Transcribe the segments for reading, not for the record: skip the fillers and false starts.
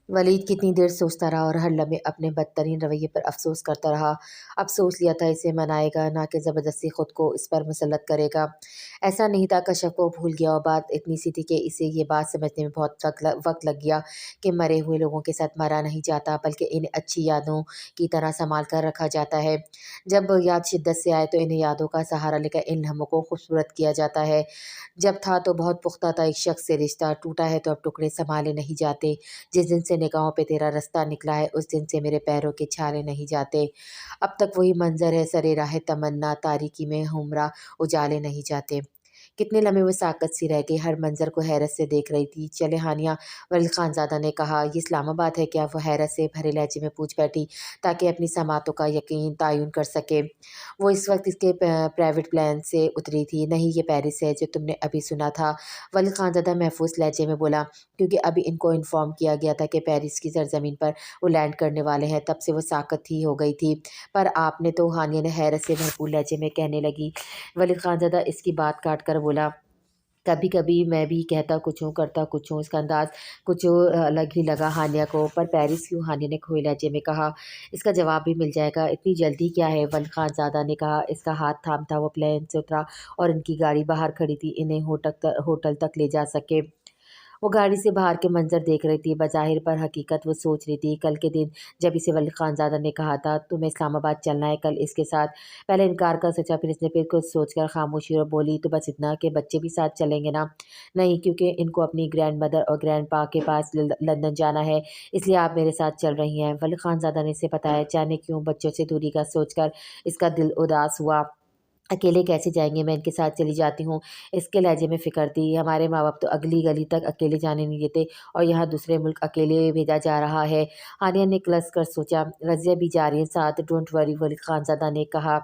ولید کتنی دیر سوچتا رہا اور ہر لمحے اپنے بدترین رویے پر افسوس کرتا رہا۔ اب سوچ لیا تھا اسے منائے گا، نہ کہ زبردستی خود کو اس پر مسلط کرے گا۔ ایسا نہیں تھا، کشف کو بھول گیا، اور بات اتنی سی تھی کہ اسے یہ بات سمجھنے میں بہت وقت لگ گیا کہ مرے ہوئے لوگوں کے ساتھ مرا نہیں جاتا، بلکہ انہیں اچھی یادوں کی طرح سنبھال کر رکھا جاتا ہے۔ جب یاد شدت سے آئے تو انہیں یادوں کا سہارا لے کر ان لمحوں کو خوبصورت کیا جاتا ہے۔ جب تھا تو بہت پختہ تھا، ایک شخص سے رشتہ ٹوٹا ہے تو اب ٹکڑے سنبھالے نہیں جاتے۔ جس دن سے نگاہوں پہ تیرا رستہ نکلا ہے، اس دن سے میرے پیروں کے چھالے نہیں جاتے۔ اب تک وہی منظر ہے، سرے راہ تمنا، تاریکی میں ہمراہ اجالے نہیں جاتے۔ کتنے لمحے وہ ساکت سی رہ گئی، ہر منظر کو حیرت سے دیکھ رہی تھی۔ چلے ہانیہ، ولید خان زادہ نے کہا۔ یہ اسلام آباد ہے کیا؟ وہ حیرت سے بھرے لہجے میں پوچھ بیٹھی تاکہ اپنی سماعتوں کا تعین کر سکے۔ وہ اس وقت اس کے پرائیویٹ پلین سے اتری تھی۔ نہیں، یہ پیرس ہے جو تم نے ابھی سنا تھا، ولید خان زادہ محفوظ لہجے میں بولا، کیونکہ ابھی ان کو انفارم کیا گیا تھا کہ پیرس کی سرزمین پر وہ لینڈ کرنے والے ہیں۔ تب سے وہ ساکت ہی ہو گئی تھی۔ پر آپ نے تو، ہانیہ نے حیرت سے بھرپور لہجے میں کہنے لگی۔ ولید خان زادہ اس کی بات کاٹ کر بولا، کبھی کبھی میں بھی کہتا کچھ ہوں کرتا کچھ ہوں۔ اس کا انداز کچھ الگ ہی لگا ہانیہ کو۔ پر پیرس کیوں؟ ہانیہ نے کھوئے لہجے میں کہا۔ اس کا جواب بھی مل جائے گا، اتنی جلدی کیا ہے؟ ولید خان زادہ نے کہا۔ اس کا ہاتھ تھامتا وہ پلین سے اترا اور ان کی گاڑی باہر کھڑی تھی، انہیں ہوٹل تک لے جا سکے۔ وہ گاڑی سے باہر کے منظر دیکھ رہی تھی، بظاہر پر حقیقت وہ سوچ رہی تھی۔ کل کے دن جب اسے ولید خان زادہ نے کہا تھا تمہیں اسلام آباد چلنا ہے کل اس کے ساتھ، پہلے انکار کا سوچا، پھر اس نے پھر کچھ سوچ کر خاموشی اور بولی، تو بس اتنا کہ بچے بھی ساتھ چلیں گے نا؟ نہیں، کیونکہ ان کو اپنی گرینڈ مدر اور گرینڈ پا کے پاس لندن جانا ہے، اس لیے آپ میرے ساتھ چل رہی ہیں۔ ولید خان زادہ نے اسے بتایا۔ جانے کیوں بچوں سے دوری کا سوچ کر اس کا دل اداس ہوا۔ اکیلے کیسے جائیں گے؟ میں ان کے ساتھ چلی جاتی ہوں۔ اس کے لہجے میں فکر تھی۔ ہمارے ماں باپ تو اگلی گلی تک اکیلے جانے نہیں دیتے، اور یہاں دوسرے ملک اکیلے بھیجا جا رہا ہے۔ ہانیہ نے کلس کر سوچا۔ رضیہ بھی جا رہی ہے ساتھ؟ ڈونٹ وری، ولید خان زادہ نے کہا،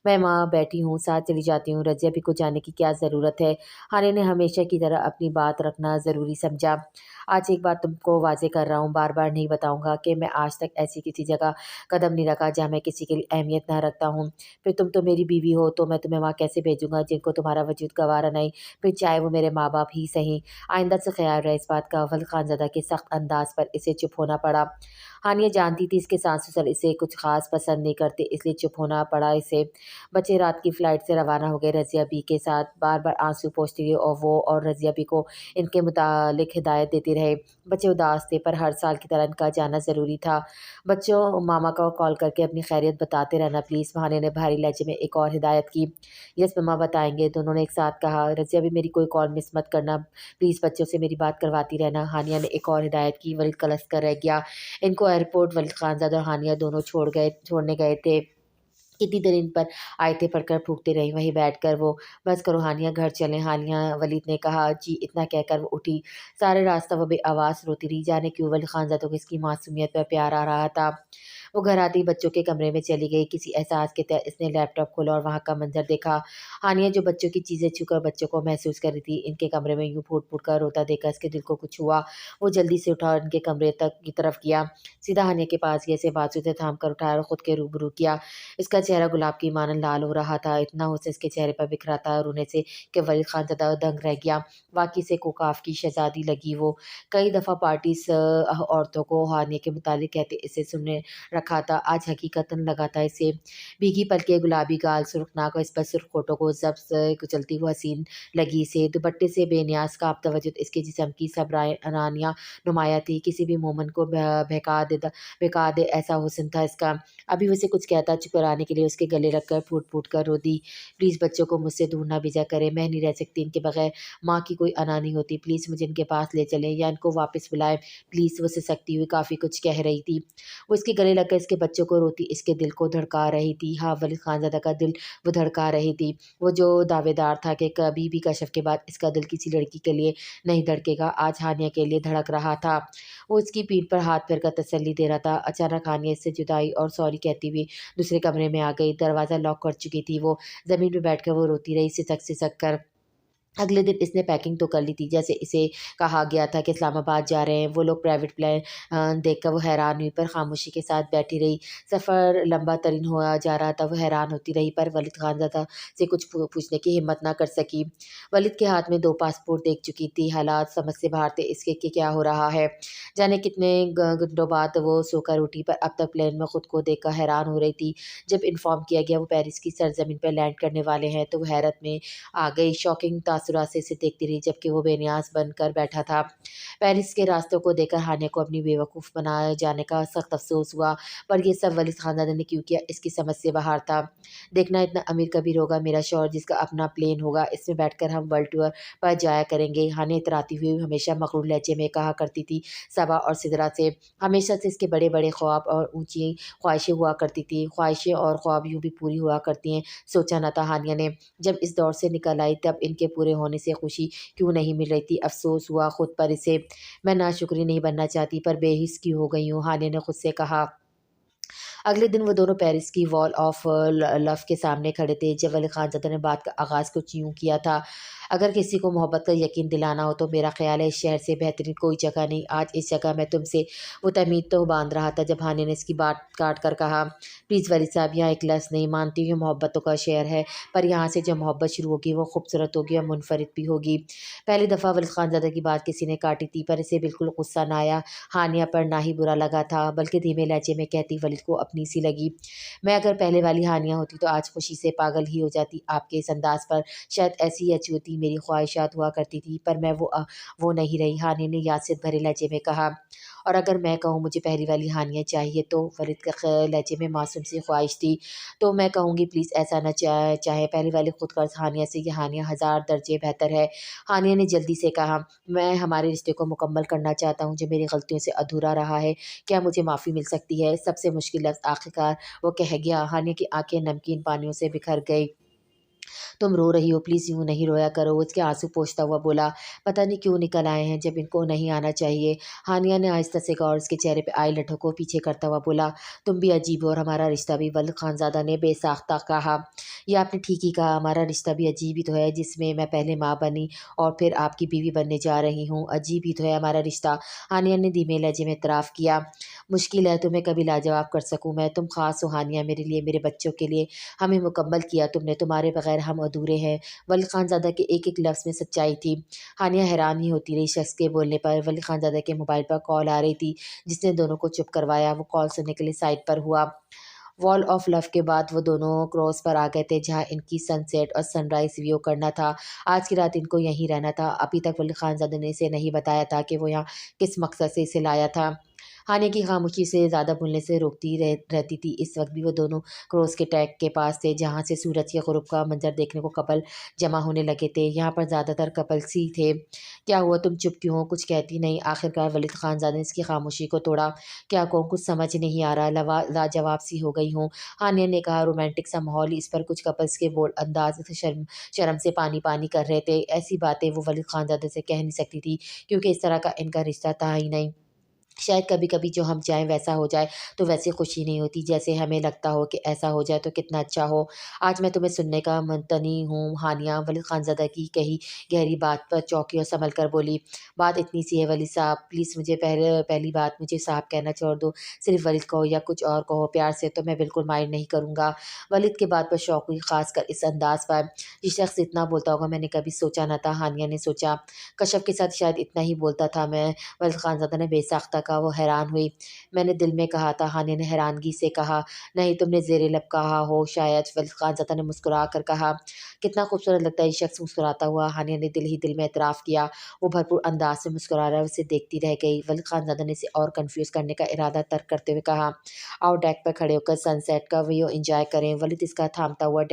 میں وہاں بیٹھی ہوں، ساتھ چلی جاتی ہوں۔ رضیہ بھی کو جانے کی کیا ضرورت ہے؟ ہانیہ نے ہمیشہ کی طرح اپنی بات رکھنا ضروری سمجھا۔ آج ایک بات تم کو واضح کر رہا ہوں، بار بار نہیں بتاؤں گا کہ میں آج تک ایسی کسی جگہ قدم نہیں رکھا جہاں میں کسی کے لیے اہمیت نہ رکھتا ہوں۔ پھر تم تو میری بیوی ہو، تو میں تمہیں وہاں کیسے بھیجوں گا جن کو تمہارا وجود گوارا نہیں، پھر چاہے وہ میرے ماں باپ ہی صحیح۔ آئندہ سے خیال رہے اس بات کا۔ ولید خان زادہ کے سخت انداز پر اسے چپ ہونا پڑا۔ ہانیہ جانتی تھی اس کے ساس سسر اسے کچھ خاص پسند نہیں کرتے، اس لیے چپ ہونا پڑا اسے۔ بچے رات کی فلائٹ سے روانہ ہو گئے رضیہ بی کے ساتھ۔ بار بار آنسو پوچھتی رہی اور وہ اور رضیہ بی کو ان کے متعلق ہدایت دیتے رہے۔ بچے اداس تھے، پر ہر سال کی طرح ان کا جانا ضروری تھا۔ بچوں، ماما کو کال کر کے اپنی خیریت بتاتے رہنا پلیز، ہانیہ نے بھاری لہجے میں ایک اور ہدایت کی۔ یس مما، بتائیں گے، دونوں نے ایک ساتھ کہا۔ رضیہ بھی، میری کوئی کال مس مت کرنا پلیز، بچوں سے میری بات کرواتی رہنا، ہانیہ نے ایک اور ہدایت کی۔ ولید کلس کر رہ گیا۔ ان کو ایئرپورٹ ولید خان زادہ اور ہانیہ دونوں چھوڑنے گئے تھے۔ کتنی دیر ان پر آیتیں پڑھ کر پھونکتے رہی وہیں بیٹھ کر وہ۔ بس کرو ہانیہ، گھر چلیں۔ ہانیہ، ولید نے کہا۔ جی، اتنا کہہ کر وہ اٹھی۔ سارے راستہ وہ بے آواز روتی رہی۔ جانے کیوں ولید خان زادہ کو اس کی معصومیت پر پیار آ رہا تھا۔ وہ گھر آتی بچوں کے کمرے میں چلی گئی۔ کسی احساس کے تحت اس نے لیپ ٹاپ کھولا اور وہاں کا منظر دیکھا۔ ہانیہ جو بچوں کی چیزیں چھو کر بچوں کو محسوس کر رہی تھی، ان کے کمرے میں یوں پھوٹ پھوٹ کر روتا دیکھ کر اس کے دل کو کچھ ہوا۔ وہ جلدی سے اٹھا اور ان کے کمرے تک کی طرف گیا، سیدھا ہانیہ کے پاس گیا، اسے بازو سے تھام کر اٹھایا اور خود کے روبرو کیا۔ اس کا چہرہ گلاب کی مانند لال ہو رہا تھا، اتنا حسن اس کے چہرے پر بکھرا تھا رونے سے کہ ولید خان زادہ دنگ رہ گیا۔ واقعی سے کوکاف کی شہزادی لگی وہ۔ کئی دفعہ پارٹیز عورتوں کو ہانیہ کے متعلق کہتے اسے سننے رکھا تھا، آج حقیقتاً لگا تھا اسے۔ بھیگی پلکیں، گلابی گال، سرخ ناک اور اس پر سرخ ہونٹوں کو ضبط سے کچلتی وہ حسین لگی اسے۔ دوپٹے سے بے نیاز کانپتا وجود اس کے جسم کی صبرانیہ نمایاں تھی، کسی بھی مومن کو بہکا دے ایسا حسن تھا اس کا۔ ابھی اسے کچھ کہتا، چپ کرانے کے لیے اس کے گلے لگ کر پھوٹ پھوٹ کر رو دی۔ پلیز بچوں کو مجھ سے دور نہ بھیجا کریں، میں نہیں رہ سکتی ان کے بغیر، ماں کی کوئی انا نہیں ہوتی، پلیز مجھے ان کے پاس لے چلیں یا ان کو واپس بلائیں پلیز۔ وہ سسکتی ہوئی کافی کچھ کہہ رہی تھی۔ وہ اس کے گلے لگ کر اس کے بچوں کو روتی اس کے دل کو دھڑکا رہی تھی۔ ہاں، ولید خان زادہ کا دل وہ دھڑکا رہی تھی، وہ جو دعوے دار تھا کہ کبھی بھی کشف کے بعد اس کا دل کسی لڑکی کے لیے نہیں دھڑکے گا، آج ہانیہ کے لیے دھڑک رہا تھا۔ وہ اس کی پیٹھ پر ہاتھ پھیر کر تسلی دے رہا تھا۔ اچانک ہانیہ اس سے جدائی اور سوری کہتی ہوئی دوسرے کمرے میں آ گئی۔ دروازہ لاک کر چکی تھی وہ۔ زمین پہ بیٹھ کر وہ روتی رہی، سسک سسک کر۔ अगले दिन इसने पैकिंग तो कर ली थी, जैसे इसे कहा गया था कि इस्लामाबाद जा रहे हैं। वो लोग प्राइवेट प्लेन देखकर वो हैरान हुई, पर खामोशी के साथ बैठी रही। सफ़र लंबा तरीन हुआ जा रहा था, वो हैरान होती रही, पर वलीद खानज़ादा से कुछ पूछने की हिम्मत ना कर सकी। वलीद के हाथ में 2 पासपोर्ट देख चुकी थी, हालात समझ से बाहर थे इसके कि क्या हो रहा है। जाने कितने घंटों बाद वो सोकर उठी, पर अब तक प्लेन में खुद को देखकर हैरान हो रही थी। जब इन्फॉर्म किया गया वो पेरिस की सरजमीन पर लैंड करने वाले हैं, तो वो हैरत में आ गई। शॉकिंग तासुरात से इसे देखती रही, जबकि वो बेनियाज बनकर बैठा था। पेरिस के रास्तों को देखकर हानिया को अपनी बेवकूफ़ बनाए जाने का सख्त अफसोस हुआ, पर ये सब वलीद खानदान ने क्यों किया, इसकी समझ से बाहर था। देखना इतना अमीर कबीर होगा मेरा शौहर, जिसका अपना प्लेन होगा, इसमें बैठकर हम वर्ल्ड टूर पर जाया करेंगे। हानिया इतराती हुई हमेशा मकरूर लहजे में कहा करती थी सबा और सिदरा से। हमेशा से इसके बड़े बड़े ख्वाब और ऊंची ख्वाहिशें हुआ करती थी। ख्वाहिशें और ख्वाब यूँ भी पूरी हुआ करती हैं, सोचा न था हानिया ने। जब इस दौर से निकल आई, तब इनके पूरे होने से खुशी क्यों नहीं मिल रही थी। अफ़सोस हुआ खुद पर इसे। मैं नाशुक्री नहीं बनना चाहती, पर बेहिस की हो गई हूँ, हानिया ने खुद से कहा। अगले दिन वो दोनों पेरिस की वॉल ऑफ लव के सामने खड़े थे, जब वली खानज़ादा ने बात का आगाज़ कुछ यूँ किया था। अगर किसी को मोहब्बत का यकीन दिलाना हो, तो मेरा ख़्याल है इस शहर से बेहतरीन कोई जगह नहीं। आज इस जगह मैं तुमसे वो तमीद तो बांध रहा था, जब हानिया ने इसकी बात काट कर कहा, प्लीज़ वली साहब, यहाँ एक लफ्ज़ नहीं। मानती हूँ मोहब्बतों का शहर है, पर यहाँ से जो मोहब्बत शुरू होगी वो खूबसूरत होगी और मुनफरिद भी होगी। पहली दफ़ा वली खानज़ादा की बात किसी ने काटी थी, पर इसे बिल्कुल गुस्सा ना आया। हानिया पर ना ही बुरा लगा था, बल्कि धीमे लहजे में कहती वलीद को अपनी सी लगी। मैं अगर पहले वाली हानिया होती तो आज खुशी से पागल ही हो जाती आपके इस अंदाज़ पर। शायद ऐसी ही अछूती मेरी ख्वाहिशात हुआ करती थी, पर मैं वो नहीं रही, हानिया ने यासित भरे लहजे में कहा। और अगर मैं कहूँ मुझे पहली वाली हानिया चाहिए, तो वलीद के लहजे में मासूम सी ख्वाहिश थी, तो मैं कहूँगी प्लीज़ ऐसा ना चाहे पहली वाली खुद गर्ज़ हानिया से ये हानिया हज़ार दर्जे बेहतर है। हानिया ने जल्दी से कहा, मैं हमारे रिश्ते को मुकम्मल करना चाहता हूँ, जो मेरी गलतियों से अधूरा रहा है। क्या मुझे माफ़ी मिल सकती है? सबसे मुश्किल लफ्ज़ आखिरकार वो कह गया। हानिया की आंखें नमकीन पानियों से बिखर गई। तुम रो रही हो, प्लीज़ यूँ नहीं रोया करो, उसके आंसू पोंछता हुआ बोला। पता नहीं क्यों निकल आए हैं, जब इनको नहीं आना चाहिए। हानिया ने आहिस्ता से कहा और उसके चेहरे पे आई लटों को पीछे करता हुआ बोला, तुम भी अजीब हो और हमारा रिश्ता भी। वलीद खानज़ादा ने बेसाख्ता कहा। ये आपने ठीक ही कहा, हमारा रिश्ता भी अजीब ही तो है, जिसमें मैं पहले माँ बनी और फिर आपकी बीवी बनने जा रही हूँ। अजीब ही तो है हमारा रिश्ता। हानिया ने धीमे लहजे में इतराफ़ किया। मुश्किल है तुम्हें कभी लाजवाब कर सकूँ मैं। तुम ख़ास हो हानिया, मेरे लिए, मेरे बच्चों के लिए। हमें मुकम्मल किया तुमने, तुम्हारे बगैर हम अधूरे हैं। वली खानज़ादा के एक-एक लफ्ज़ में सच्चाई थी। हानिया हैरान ही होती रही। शख्स के बोलने पर वली खानज़ादा के मोबाइल पर कॉल आ रही थी, जिसने दोनों को चुप करवाया। वो कॉल सुनने के लिए साइड पर हुआ। वॉल ऑफ लव के बाद वो दोनों क्रॉस पर आ गए थे, जहाँ इनकी सनसेट और सनराइज़ व्यू करना था। आज की रात इनको यहीं रहना था। अभी तक वली खानज़ादा ने इसे नहीं बताया था कि वो यहाँ किस मकसद से इसे लाया था। हानिया की खामोशी से ज़्यादा बोलने से रोकती रहती थी। इस वक्त भी वो दोनों क्रॉस के टैग के पास थे, जहाँ से सूरज के ग़ुरूब का मंजर देखने को कपल जमा होने लगे थे। यहाँ पर ज़्यादातर कपल्स ही थे। क्या हुआ, तुम चुप क्यों हो? कुछ कहती नहीं। आखिरकार वलीद खानज़ादा ने इसकी खामोशी को तोड़ा। क्या कहूँ, कुछ समझ नहीं आ रहा, लाजवाब सी हो गई हूँ। हानिया ने कहा, रोमांटिक सा माहौल। इस पर कुछ कपल्स के बोल अंदाज से शर्म से पानी पानी कर रहे थे। ऐसी बातें वो वलीद खानज़ादा से कह नहीं सकती थी, क्योंकि इस तरह का इनका रिश्ता था ही नहीं। शायद कभी-कभी जो हम चाहें वैसा हो जाए, तो वैसी खुशी नहीं होती, जैसे हमें लगता हो कि ऐसा हो जाए तो कितना अच्छा हो। आज मैं तुम्हें सुनने का मुंतज़िर हूँ। हानिया वली खानज़ादा की कही गहरी बात पर चौंकी और संभल कर बोली, बात इतनी सी है वली साहब, प्लीज़ मुझे पहली बात मुझे साहब कहना छोड़ दो। सिर्फ़ वलीद कहो या कुछ और कहो प्यार से, तो मैं बिल्कुल माइंड नहीं करूँगा। वलीद की बात पर शौक हुई, ख़ासकर इस अंदाज़ पर। ये शख़्स इतना बोलता होगा मैंने कभी सोचा न था, हानिया ने सोचा। कशफ़ के साथ शायद इतना ही बोलता था मैं। वलीद खानज़ादा ने बेसाख्ता कहा। वो हैरान हुई। मैंने दिल में कहा था, हानिया ने हैरानगी से कहा। नहीं, तुमने ज़ेरे लब कहा हो शायद, वलीद खानज़ादा ने मुस्कुरा कर कहा। कितना खूबसूरत लगता है ये शख्स मुस्कुराता हुआ, हानिया ने दिल ही दिल में एतराफ़ किया। वो भरपूर अंदाज़ से मुस्कुरा रहा है, उसे देखती रह गई। वलीद खानज़ादा ने इसे और कन्फ्यूज़ करने का इरादा तर्क करते हुए कहा, आओ डेक पर खड़े होकर सनसेट का व्यू एन्जॉय करें। वलीद इसका थामता हुआ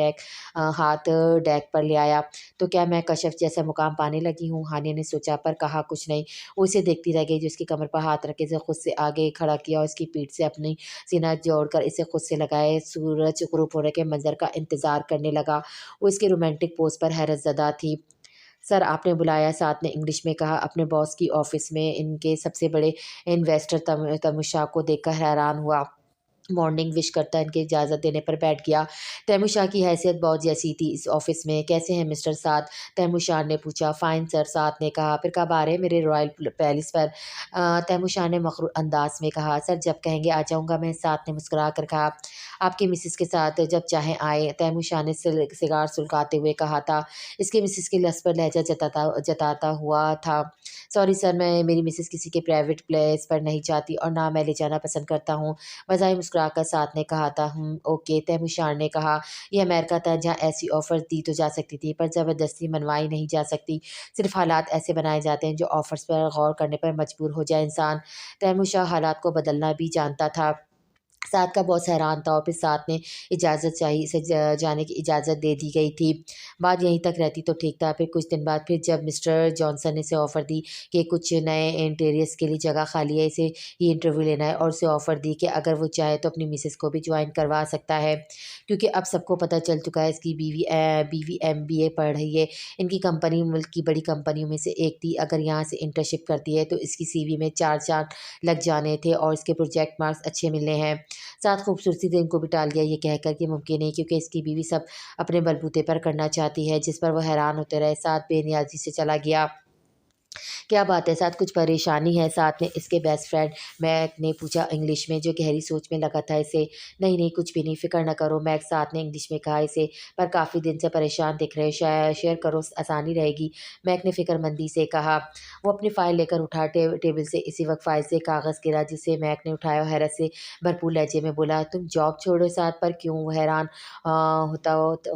हाथ डेक पर ले आया। तो क्या मैं कशफ़ जैसा मुकाम पाने लगी हूँ? हानिया ने सोचा, पर कहा कुछ नहीं। वो इसे देखती रह गई, जो उसकी कमर पर हाथ रखे इसे खुद से आगे खड़ा किया और उसकी पीठ से अपनी सीना जोड़कर इसे खुद से लगाए सूरज ग़ुरूब होने के मंज़र का इंतज़ार करने लगा। वो इसके रोमांटिक पोज़ पर हैरत ज़दा थी। सर आपने बुलाया, साथ ने इंग्लिश में कहा। अपने बॉस की ऑफ़िस में इनके सबसे बड़े इन्वेस्टर तमुशा को देखकर हैरान हुआ। मॉर्निंग विश करता इनकी इजाज़त देने पर बैठ गया। तैमूर शाह की हैसियत बहुत जैसी थी इस ऑफ़िस में। कैसे हैं मिस्टर साद? तैमूर शाह ने पूछा। फ़ाइन सर, साद ने कहा। फिर कब आ रहे हैं मेरे रॉयल पैलेस पर? तैमूर शाह ने मग़रूर अंदाज़ में कहा। सर जब कहेंगे आ जाऊँगा मैं, साद ने मुस्कुरा कर कहा। आपकी मिसेज़ के साथ जब चाहें आएँ, तैमूर शाह ने सिगार सुलगाते हुए कहा था। इसकी मिसेज़ के लफ्ज़ पर लहज़ा जताता हुआ था। सॉरी सर, मैं मेरी मिसेज़ किसी के प्राइवेट प्लेस पर नहीं जाती और ना मैं ले जाना पसंद करता हूँ। मज़ाहिर मुस्कुराकर साथ ने कहा था। ओके, तैमूर ने कहा। ये अमेरिका था जहाँ ऐसी ऑफ़र्स दी तो जा सकती थी पर ज़बरदस्ती मनवाई नहीं जा सकती। सिर्फ़ हालात ऐसे बनाए जाते हैं जो ऑफ़र्स पर गौर करने पर मजबूर हो जाए इंसान। तैमूर शाह हालात को बदलना भी जानता था। साथ का बॉस हैरान था और फिर साथ ने इजाज़त चाहिए इसे जाने की इजाज़त दे दी गई थी। बात यहीं तक रहती तो ठीक था। फिर कुछ दिन बाद फिर जब मिस्टर जॉनसन ने इसे ऑफ़र दी कि कुछ नए इंटीरियर्स के लिए जगह खाली है, इसे ये इंटरव्यू लेना है और उसे ऑफ़र दी कि अगर वो चाहे तो अपनी मिसेज़ को भी जॉइन करवा सकता है। क्योंकि अब सबको पता चल चुका है इसकी बीवी एमबीए पढ़ रही है। इनकी कंपनी मुल्क की बड़ी कंपनियों में से एक थी। अगर यहाँ से इंटर्नशिप करती है तो इसकी सीवी में 4 चाँद लग जाने थे और इसके प्रोजेक्ट मार्क्स अच्छे मिलने हैं। साथ खूबसूरती से इनको भी टाल गया ये कहकर कि मुमकिन नहीं क्योंकि इसकी बीवी सब अपने बलबूते पर करना चाहती है, जिस पर वो हैरान होते रहे। साथ बेनियाज़ी से चला गया। क्या बात है साथ, कुछ परेशानी है? साथ में इसके बेस्ट फ्रेंड मैक ने पूछा इंग्लिश में, जो गहरी सोच में लगा था इसे। नहीं नहीं, कुछ भी नहीं, फ़िक्र न करो, मैक साथ ने इंग्लिश में कहा इसे। पर काफ़ी दिन से परेशान दिख रहे, शेयर करो, आसानी रहेगी, मैक ने फ़िक्रमंदी से कहा। वो अपनी फ़ाइल लेकर उठा। टेबल से इसी वक्त फ़ाइल से कागज़ गिरा जिसे मैक ने उठाया और हैरत से भरपूर लहजे में बोला, तुम जॉब छोड़ो साथ? पर क्यों? वो हैरान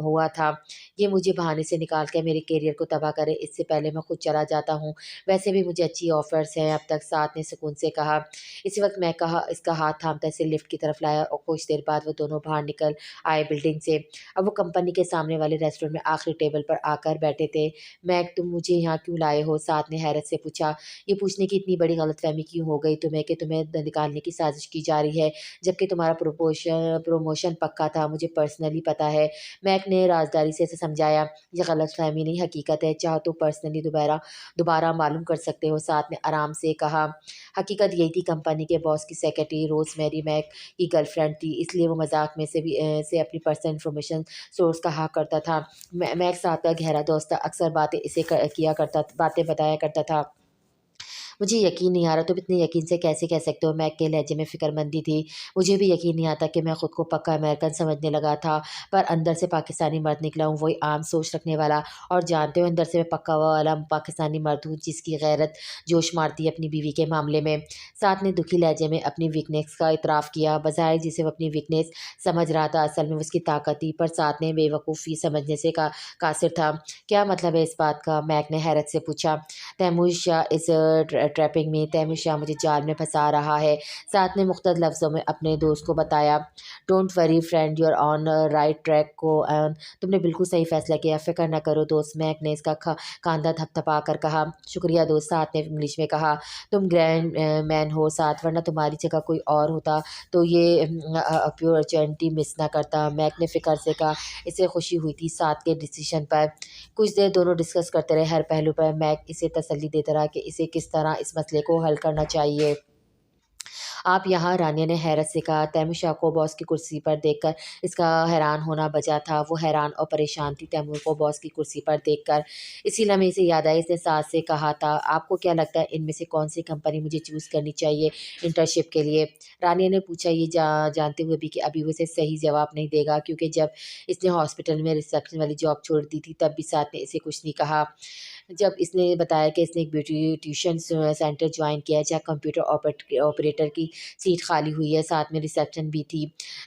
हुआ था। ये मुझे बहाने से निकाल कर मेरे करियर को तबाह करे, इससे पहले मैं खुद चला जाता हूँ। वैसे भी मुझे अच्छी ऑफ़र्स हैं अब तक, साथ ने सुकून से कहा। इसी वक्त मैं कहा इसका हाथ थामता इसे लिफ्ट की तरफ लाया और कुछ देर बाद वो दोनों बाहर निकल आए बिल्डिंग से। अब वो कंपनी के सामने वाले रेस्टोरेंट में आखिरी टेबल पर आकर बैठे थे। मैक, तुम मुझे यहाँ क्यों लाए हो? साथ ने हैरत से पूछा। ये पूछने की इतनी बड़ी गलतफ़हमी क्यों हो गई तुम्हें कि तुम्हें निकालने की साजिश की जा रही है, जबकि तुम्हारा प्रमोशन पक्का था, मुझे पर्सनली पता है। मैक ने राज़दारी से इसे समझाया। ये गलतफ़हमी नहीं, हकीकत है, चाहो तो पर्सनली दोबारा दोबारा मालूम कर सकते हो, साथ ने आराम से कहा। हकीकत यही थी, कंपनी के बॉस की सेक्रेटरी रोज़मेरी मैक की गर्लफ्रेंड थी, इसलिए वो मज़ाक में से अपनी पर्सनल इन्फॉर्मेशन सोर्स कहा करता था। मैक साथ का गहरा दोस्त था, अक्सर बातें बताया करता था। मुझे यकीन नहीं आ रहा, तुम इतने यकीन से कैसे कह सकते हो? मैक के लहजे में फ़िक्रमंदी थी। मुझे भी यकीन नहीं आता कि मैं खुद को पक्का अमेरिकन समझने लगा था, पर अंदर से पाकिस्तानी मर्द निकला हूँ, वही आम सोच रखने वाला। और जानते हो, अंदर से मैं पक्का वाला पाकिस्तानी मर्द हूँ, जिसकी गैरत जोश मारती है अपनी बीवी के मामले में। साथ ने दुखी लहजे में अपनी वीकनेस का इतराफ़ किया। बज़ाहिर जिसे वो अपनी वीकनेस समझ रहा था, असल में वो उसकी ताकत थी, पर साथ ने बेवकूफ़ी समझने से कासिर था। क्या मतलब है इस बात का? मैक ने हैरत से पूछा। तैमूर शाह इस ट्रैपिंग में, तैमूर शाह मुझे जाल में फंसा रहा है, साथ ने मुख्तलिफ लफ्ज़ों में अपने दोस्त को बताया। Don't worry friend, you are on right track को, तुमने बिल्कुल सही फैसला किया, फ़िक्र न करो दोस्त, मैक ने इसका कांधा थपथपा कर कहा। शुक्रिया दोस्त, साथ ने इंग्लिश में कहा। तुम ग्रैंड मैन हो साथ, वरना तुम्हारी जगह कोई और होता तो ये अपॉर्चुनिटी मिस ना करता, मैक ने फ़िक्र से कहा। इसे खुशी हुई थी साथ के डिसीजन पर। कुछ देर दोनों डिस्कस करते रहे हर पहलू पर। मैक इसे तसल्ली देता रहा कि इसे किस तरह इस मसले को हल करना चाहिए। आप यहाँ? रानिया ने हैरत से कहा। तैमूर शाह को बॉस की कुर्सी पर देखकर इसका हैरान होना बजा था। वो हैरान और परेशान थी तैमूर को बॉस की कुर्सी पर देखकर। इसी लम्हे इसे याद आया, इसने सास से कहा था, आपको क्या लगता है इनमें से कौन सी कंपनी मुझे चूज़ करनी चाहिए इंटर्नशिप के लिए? रानिया ने पूछा, ये जानते हुए भी कि अभी वो इसे सही जवाब नहीं देगा, क्योंकि जब इसने हॉस्पिटल में रिसेप्शन वाली जॉब छोड़ दी थी तब भी साथ ने इसे कुछ नहीं कहा। जब इसने बताया कि इसने एक ब्यूटिशियन सेंटर ज्वाइन किया है जहाँ कंप्यूटर ऑपरेटर की सीट खाली हुई है, साथ में रिसेप्शन भी थी,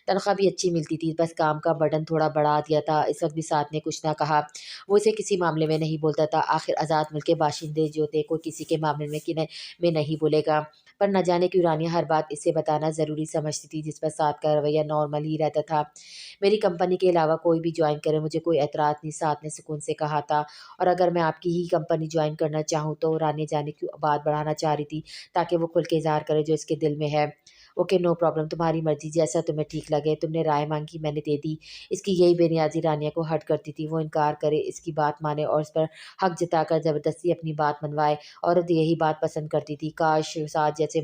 तनख्वाह भी अच्छी मिलती थी, बस काम का बर्डन थोड़ा बढ़ा दिया था। इस वक्त भी साथ ने कुछ ना कहा। वो इसे किसी मामले में नहीं बोलता था, आखिर आज़ाद मुल्क के बाशिंदे जो थे, कोई किसी के मामले में नहीं बोलेगा। पर न जाने क्यों रानिया हर बात इसे बताना ज़रूरी समझती थी, जिस पर साथ का रवैया नॉर्मल ही रहता था। मेरी कंपनी के अलावा कोई भी ज्वाइन करे मुझे कोई एतराज़ नहीं, साथ ने सुकून से कहा था। और अगर मैं आपकी ही कंपनी ज्वाइन करना चाहूँ तो? रानी जाने क्यों बात बढ़ाना चाह रही थी, ताकि वो खुल के इज़हार करे जो इसके दिल में है। ओके नो प्रॉब्लम, तुम्हारी मर्ज़ी, जैसा तुम्हें ठीक लगे। तुमने राय माँगी, मैंने दे दी। इसकी यही बेनियाज़ी रानिया को हर्ट करती थी। वो इनकार करे, इसकी बात माने और इस पर हक जताकर ज़बरदस्ती अपनी बात मनवाए। औरत यही बात पसंद करती थी। काश सास जैसे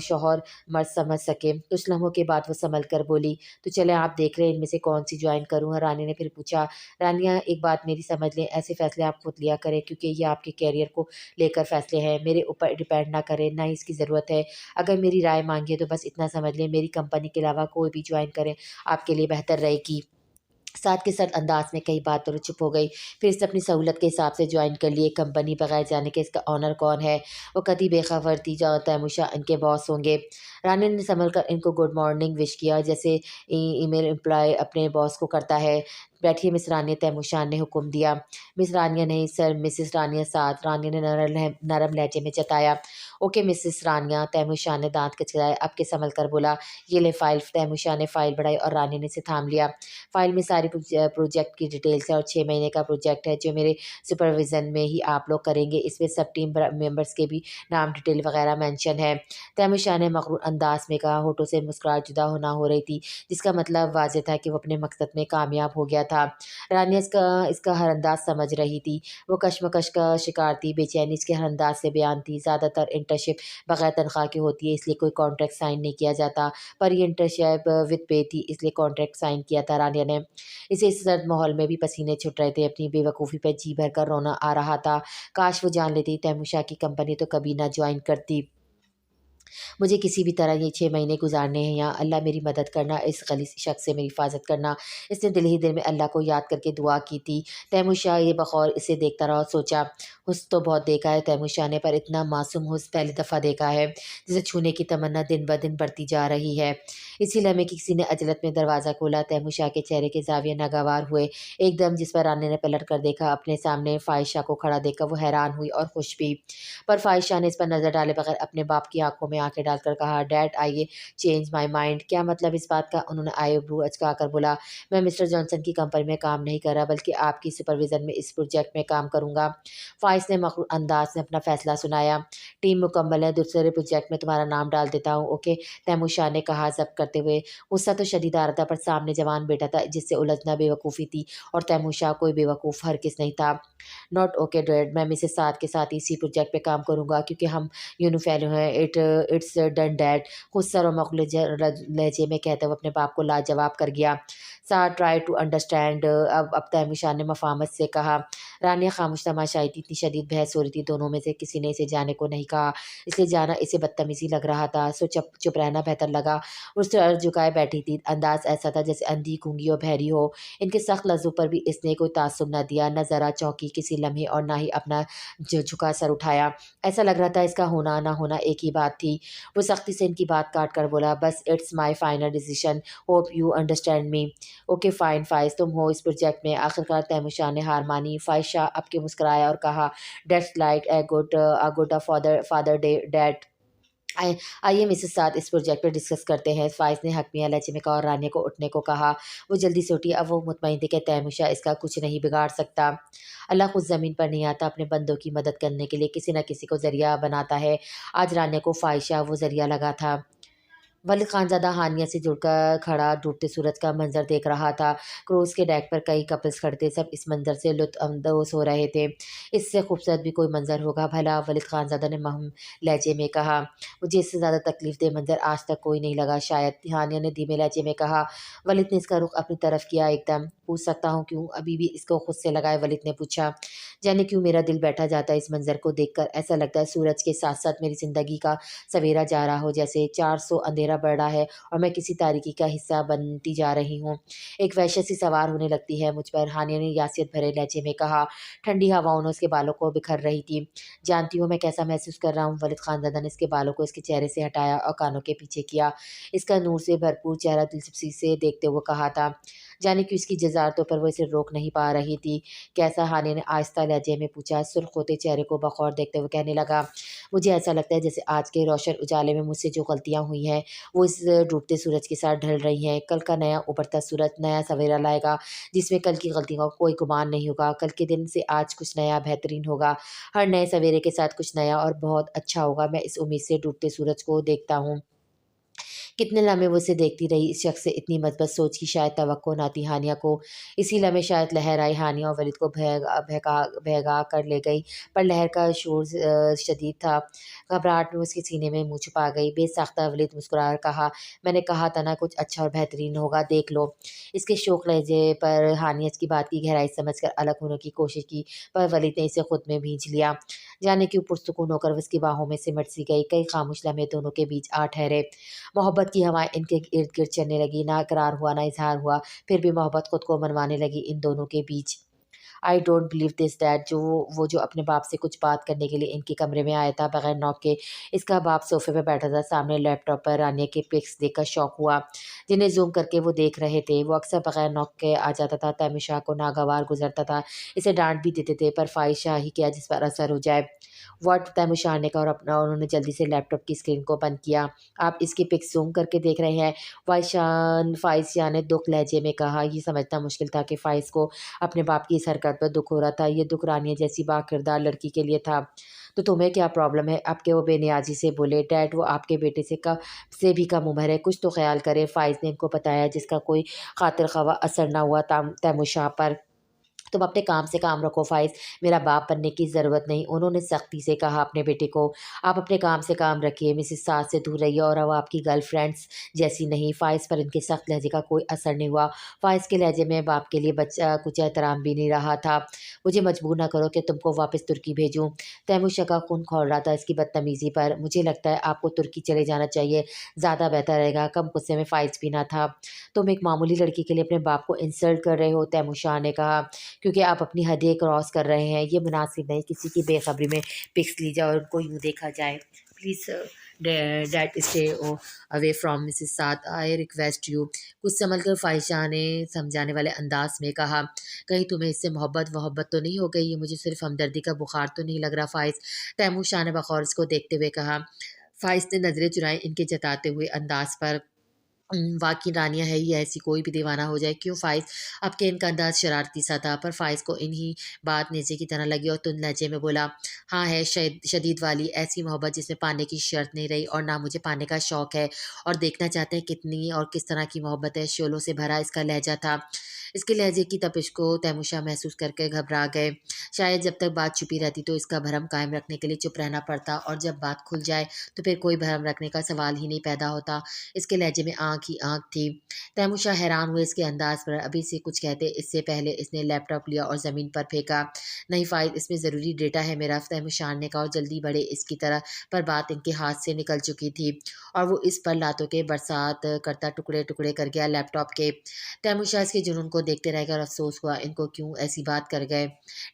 शौहर मर्द समझ सके। कुछ लम्हों के बाद वो संभल कर बोली, तो चले आप देख लें इनमें से कौन-सी जॉइन करूँ? रानी ने फिर पूछा। रानिया, एक बात मेरी समझ लें, ऐसे फ़ैसले आप खुद लिया करें क्योंकि ये आपके करियर को लेकर फ़ैसले हैं। मेरे ऊपर डिपेंड ना करें, ना ही इसकी ज़रूरत है। अगर मेरी राय माँगी है तो बस इतना समझ लें, मेरी कंपनी के अलावा कोई भी जॉइन करें, आपके लिए बेहतर रहेगी। साथ के साथ अंदाज में कई बात पर चुप हो गई। फिर इसने अपनी सहूलत के हिसाब से ज्वाइन कर लिए कंपनी, बगैर जाने के इसका ऑनर कौन है। वो कभी बेखबर थी जो तैमूशा इनके बॉस होंगे। रानी ने संभल कर इनको गुड मॉर्निंग विश किया, जैसे ईमेल एम्प्लॉय अपने बॉस को करता है। बैठिए मिस रानिया, तैमूशान ने हुक्म दिया। मिस रानिया नहीं सर, मिसिस रानिया साथ, रानिया ने नरम लहजे में जताया। ओके मिसिस रानिया, तैमूशान ने दांत कचराए। अब के संभल कर बोला, ये ले फाइल। तैमूशान ने फाइल बढ़ाई और रानी ने इसे थाम लिया। फाइल में सारी प्रोजेक्ट की डिटेल्स है और 6 महीने का प्रोजेक्ट है जो मेरे सुपरविज़न में ही आप लोग करेंगे। इसमें सब टीम मेंबर्स के भी नाम डिटेल वगैरह मेंशन है। तैमूर शाह ने मगरूर अंदाज में कहा, होठों से मुस्कुराहट जुदा होना हो रही थी, जिसका मतलब वाज़ेह था कि वो अपने मकसद में कामयाब हो गया था। रानिया इसका इसका हर अंदाज समझ रही थी। वो कशमकश का शिकार थी, बेचैनी इसके हर अंदाज से बयान थी। ज़्यादातर इंटर्नशिप बगैर तनख्वाह की होती है, इसलिए कोई कॉन्ट्रैक्ट साइन नहीं किया जाता, पर ये इंटर्नशिप विद पे थी, इसलिए कॉन्ट्रैक्ट साइन किया था रानिया ने। इसे इस सर्द माहौल में भी पसीने छूट रहे थे। अपनी बेवकूफ़ी पे जी भर कर रोना आ रहा था। काश वो जान लेती तैमूर की कंपनी तो कभी ना ज्वाइन करती। मुझे किसी भी तरह ये 6 महीने गुजारने हैं यहाँ। अल्लाह मेरी मदद करना, इस ख़लीस शख़्स से मेरी हिफ़ाज़त करना। इसने दिल ही दिल में अल्लाह को याद करके दुआ की थी। तैमूर शाह ये बग़ौर इसे देखता रहा और सोचा, हुस्न तो बहुत देखा है तैमूर शाह ने, पर इतना मासूम हुस्न पहली दफ़ा देखा है, जिसे छूने की तमन्ना दिन ब दिन बढ़ती जा रही है। इसी लम्हे किसी ने अजलत में दरवाज़ा खोला। तैमूर शाह के चेहरे के ज़ाविये नागवार हुए। एकदम जिस पर रानी ने पलट कर देखा, अपने सामने फ़ाहिश शाह को खड़ा देखकर वो हैरान हुई और खुश भी। पर फ़ाहिश शाह ने इस पर नज़र डाले बगैर अपने बाप की आंखों में आंखें डालकर कहा, डैड आइए चेंज माय माइंड। क्या मतलब इस बात का? उन्होंने आईब्रो अचकाकर बोला, मैं मिस्टर जॉनसन की कंपनी में काम नहीं कर रहा, बल्कि आपकी सुपरविज़न में इस प्रोजेक्ट में काम करूँगा। फ़ाइज़ ने मखरूर अंदाज में अपना फ़ैसला सुनाया। टीम मुकम्मल है, दूसरे प्रोजेक्ट में तुम्हारा नाम डाल देता हूँ, ओके? तैमूर शाह ने कहा ज़ब्त करते हुए। गुस्सा तो शदीद आ रहा था, पर सामने जवान बेटा था जिससे उलझना बेवकूफ़ी थी, और तैमूर शाह कोई बेवकूफ़ हरगिज़ नहीं था। नॉट ओके डैड, मैं मिसेस साद के साथ इसी प्रोजेक्ट पे काम करूँगा क्योंकि हम यूनिफेलो हैं। इट्स डन डैड, खुद सर और मखलूज लहजे में कहते हुए अपने बाप को लाजवाब कर गया। साथ ट्राई टू अंडरस्टैंड, अब तैमूर शाह ने मफाहमत से कहा। रानिया खामोश तमाशाई थी, इतनी शदीद बहस हो रही थी, दोनों में से किसी ने इसे जाने को नहीं कहा, इसलिए जाना इसे बदतमीजी लग रहा था। सो चुप चुप रहना बेहतर लगा। उस सर झुकाए बैठी थी, अंदाज ऐसा था जैसे अंधी, गूंगी और बहरी हो। इनके सख्त लफ्ज़ों पर भी इसने कोई तासुब न दिया, न ज़रा चौंकी किसी लम्हे, और ना ही अपना झुका सर उठाया। ऐसा लग रहा था इसका होना ना होना एक ही बात थी। वो सख्ती से इनकी बात काट कर बोला, बस it's my final decision, hope you understand me. Okay fine Faiz, तुम हो इस प्रोजेक्ट में। आखिरकार तैमूर शाह ने हार मानी। फ़ाइज़ शाह अब के मुस्कुराया और कहा, that's like a good father father day dad. आइए मिसेस साथ इस प्रोजेक्ट पर डिस्कस करते हैं। फ़ाइज़ ने हकमिया लहजे में कहा और रानिया को उठने को कहा। वो जल्दी से उठी। अब वो मुतमईन थी कि तैमूर शाह इसका कुछ नहीं बिगाड़ सकता। अल्लाह खुद ज़मीन पर नहीं आता, अपने बंदों की मदद करने के लिए किसी न किसी को ज़रिया बनाता है। आज रानिया को फ़ाहिश शाह वो ज़रिया लगा था। वलीद खानज़ादा हानिया से जुड़कर खड़ा डूबते सूरज का मंजर देख रहा था। क्रूज़ के डेक पर कई कपल्स खड़े थे, सब इस मंजर से लुत्फ़अंदोज़ हो रहे थे। इससे खूबसूरत भी कोई मंजर होगा भला, वलीद खानज़ादा ने महम लहजे में कहा। मुझे इससे ज़्यादा तकलीफ़ दे मंजर आज तक कोई नहीं लगा शायद, हानिया ने धीमे लहजे में कहा। वलीद ने इसका रुख अपनी तरफ किया एकदम। पूछ सकता हूँ क्यों? अभी भी इसको खुद से लगाए वलीद ने पूछा। जाने क्यों मेरा दिल बैठा जाता है इस मंजर को देखकर, ऐसा लगता है सूरज के साथ साथ मेरी ज़िंदगी का सवेरा जा रहा हो, जैसे 400 अंधेरा बढ़ रहा है और मैं किसी तारीकी का हिस्सा बनती जा रही हूँ। एक वहशत सी सवार होने लगती है मुझ पर, हानिया ने यासियत भरे लहजे में कहा। ठंडी हवाओं ने उसके बालों को बिखर रही थी। जानती हूँ मैं कैसा महसूस कर रहा हूँ। वलीद खानज़ादा ने इसके बालों को इसके चेहरे से हटाया और कानों के पीछे किया। इसका नूर से भरपूर चेहरा दिलचस्पी से देखते हुए कहा था। जाने क्यों इसकी जज़ारतों पर वो इसे रोक नहीं पा रही थी। कैसा? हानिया ने आहिस्ता लहजे में पूछा। सुर्ख होते चेहरे को बखौर देखते हुए कहने लगा, मुझे ऐसा लगता है जैसे आज के रोशन उजाले में मुझसे जो गलतियाँ हुई हैं वो इस डूबते सूरज के साथ ढल रही हैं। कल का नया उभरता सूरज नया सवेरा लाएगा, जिसमें कल की गलतियों का कोई गुमान नहीं होगा। कल के दिन से आज कुछ नया बेहतरीन होगा। हर नए सवेरे के साथ कुछ नया और बहुत अच्छा होगा। मैं इस उम्मीद से डूबते सूरज को देखता हूँ। कितने लम्हे वो उसे देखती रही। इस शख्स से इतनी مثبت सोच की शायद तवक्को न थी हानिया को। इसी लम्हे शायद लहर आई हानिया और वलीद को बहका बहका कर ले गई, पर लहर का शोर शदीद था। घबराहट में उसके सीने में मुँह छुपा गई। बेसाख्ता वलीद मुस्कुरा कर कहा, मैंने कहा था ना कुछ अच्छा और बेहतरीन होगा, देख लो। इसके शोख लहजे पर हानिया की बात की गहराई समझकर अलग होने की कोशिश की, पर वलीद ने इसे खुद में भींच लिया। जाने क्यों पुरसुकून होकर वो उसकी बाहों में सिमट सी गई। कई खामोश लम्हे दोनों के बीच आ ठहरे। मोहब्बत की हवाएं इनके इर्द गिर्द चलने लगी, ना इकरार हुआ ना इजहार हुआ, फिर भी मोहब्बत खुद को मनवाने लगी इन दोनों के बीच। I don't believe this dad, जो अपने बाप से कुछ बात करने के लिए इनके कमरे में आया था बगैर नॉक के। इसका बाप सोफे पर बैठा था, सामने लैपटॉप पर रानिया के पिक्स देखकर शौक हुआ, जिन्हें जूम करके वो देख रहे थे। वो अक्सर बगैर नॉक के आ जाता था, तैमूर को नागवार गुजरता था। इसे डांट भी देते थे, पर फ़ाहिशा ही क्या जिस पर असर हो जाए। व्हाट, तैमूर ने कहा और अपना उन्होंने जल्दी से लैपटॉप की स्क्रीन को बंद किया। आप इसकी पिक्स जूम करके देख रहे हैं? फ़ाइज़ ने दुख लहजे में कहा। ये समझना मुश्किल था कि फ़ाइज़ को अपने बाप की इस हरकत पर दुख हो रहा था। ये दुख रानिया जैसी बाकिरदार लड़की के लिए था। तो तुम्हें क्या प्रॉब्लम है? अब के वो बेनियाजी से बोले। डैड, वो आपके बेटे से भी कम उम्र है, कुछ तो ख्याल करें। फ़ाइज़ ने इनको बताया, जिसका कोई खातिर ख़वा असर न हुआ तैमूर पर। तुम अपने काम से काम रखो फ़ाइज़, मेरा बाप बनने की ज़रूरत नहीं, उन्होंने सख्ती से कहा अपने बेटे को। आप अपने काम से काम रखिए, मिसेस साद से दूर रहिए और अब आपकी गर्लफ्रेंड्स जैसी नहीं। फ़ाइज़ पर इनके सख्त लहजे का कोई असर नहीं हुआ। फ़ाइज़ के लहजे में बाप के लिए बच्चा कुछ एहतराम भी नहीं रहा था। मुझे मजबूर ना करो कि तुमको वापस तुर्की भेजूँ। तैमूर का खून खौल रहा था इसकी बदतमीज़ी पर। मुझे लगता है आपको तुर्की चले जाना चाहिए, ज़्यादा बेहतर रहेगा। कम गुस्से में फ़ाइज़ भी ना था। तुम एक मामूली लड़की के लिए अपने बाप को इंसल्ट कर रहे हो, तैमूर ने कहा, क्योंकि आप अपनी हदें क्रॉस कर रहे हैं। ये मुनासिब नहीं किसी की बेखबरी में पिक्स ली जाए और उनको यूँ देखा जाए। Please dad stay away from Mrs Saad, I request you. कुछ संभल कर फ़ाहिशा ने समझाने वाले अंदाज में कहा, कहीं तुम्हें इससे मोहब्बत वोहब्बत तो नहीं हो गई? ये मुझे सिर्फ हमदर्दी का बुखार तो नहीं लग रहा फ़ाइज़? तैमूर शाह ने बखौर इसको देखते हुए कहा। फ़ाइज़ ने नज़रें चुराई इनके जताते हुए अंदाज पर। वाक़ई रानिया है ही ऐसी, कोई भी दीवाना हो जाए। क्यों फ़ाइज़? अब के इनका अंदाज़ शरारती सा था, पर फ़ाइज़ को इन्हीं बात नेज़े की तरह लगी और तुंद लहजे में बोला, हाँ है शदीद वाली, ऐसी मोहब्बत जिसमें पाने की शर्त नहीं रही और ना मुझे पाने का शौक़ है, और देखना चाहते हैं कितनी और किस तरह की मोहब्बत है। शोलों से भरा इसका लहजा था। इसके लहजे की तपिश को तैमूर महसूस करके घबरा गए। शायद जब तक बात छुपी रहती तो इसका भरम कायम रखने के लिए चुप रहना पड़ता, और जब बात खुल जाए तो फिर कोई भरम रखने का सवाल ही नहीं पैदा होता। इसके लहजे में आँख ही आँख थी। तैमूर हैरान हुए इसके अंदाज पर। अभी से कुछ कहते इससे पहले इसने लैपटॉप लिया और ज़मीन पर फेंका। नहीं फ़ाइज़, इसमें ज़रूरी डेटा है मेरा, तैमूर ने कहा और जल्दी बढ़े इसकी तरह, पर बात इनके हाथ से निकल चुकी थी और वो इस पर लातों के बरसात करता टुकड़े टुकड़े कर गया लैपटॉप के। तैमूर इसके जुनून को देखते रह गए और अफसोस हुआ इनको क्यों ऐसी बात कर गए।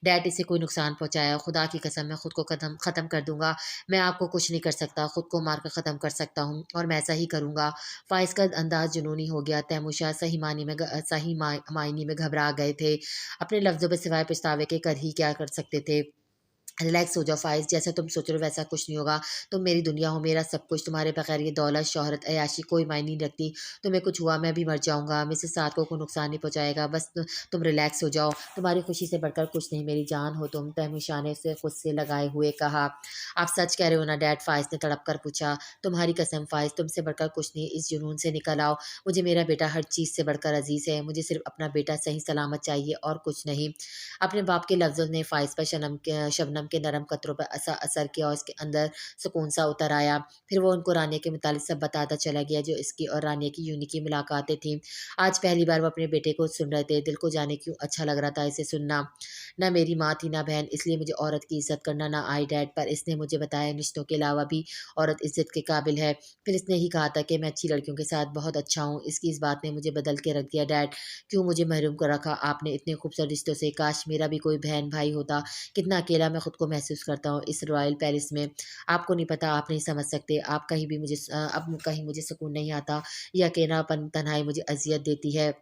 डैड, इसे कोई नुकसान पहुँचाया, खुदा की कसम मैं खुद को ख़त्म कर दूँगा। मैं आपको कुछ नहीं कर सकता, खुद को मार कर ख़त्म कर सकता हूँ और मैं ऐसा ही करूँगा। फ़ाइज़ का अंदाज़ जुनूनी हो गया। तैमूर सही मायने में घबरा गए थे। अपने लफ्ज़ों में सिवाय पछतावे के कर ही क्या कर सकते थे। रिलैक्स हो जाओ फ़ाइज़, जैसा तुम सोच रहे हो वैसा कुछ नहीं होगा। तुम मेरी दुनिया हो, मेरा सब कुछ। तुम्हारे बगैर ये दौलत, शोहरत, ऐयाशी कोई मायने नहीं रखती। तुम्हें कुछ हुआ मैं भी मर जाऊँगा, मिसेस साद को कोई नुकसान नहीं पहुँचाएगा। बस तुम रिलैक्स हो जाओ। तुम्हारी खुशी से बढ़कर कुछ नहीं, मेरी जान हो तुम, तैमूर ने उसे खुद से लगाए हुए कहा। आप सच कह रहे हो ना डैड? फ़ाइज़ ने तड़प कर पूछा। तुम्हारी कसम फ़ाइज़, तुमसे बढ़कर कुछ नहीं, इस जुनून से निकल आओ। मुझे मेरा बेटा हर चीज़ से बढ़कर अज़ीज़ है। मुझे सिर्फ अपना बेटा सही सलामत चाहिए और कुछ नहीं। अपने बाप के लफ्ज़ों ने फ़ाइज़ पर शबनम के नरम कतरों पर ऐसा असर किया और उसके अंदर सुकून सा उतर आया। फिर वो उनको रानिया के मुतालिक सब बताता चला गया, जो इसकी और रानिया की यूनिक की मुलाकातें थीं। आज पहली बार वो अपने बेटे को सुन रहे थे। दिल को जाने क्यों अच्छा लग रहा था इसे सुनना। ना मेरी माँ थी ना बहन, इसलिए मुझे औरत की इज़्ज़त करना ना आई डैड, पर इसने मुझे बताया रिश्तों के अलावा भी औरत इज़्ज़त के काबिल है। फिर इसने ही कहा था कि मैं अच्छी लड़कियों के साथ बहुत अच्छा हूँ। इसकी इस बात ने मुझे बदल के रख दिया डैड। क्यों मुझे महरूम कर रखा आपने इतने खूबसूरत रिश्तों से? काश मेरा भी कोई बहन भाई होता। कितना अकेला मैं खुद को महसूस करता हूँ इस रॉयल पैलेस में। आपको नहीं पता, आप नहीं समझ सकते। आप कहीं भी अब कहीं मुझे सुकून नहीं आता। ये अकेलापन, तन्हाई मुझे अज़ियत देती है।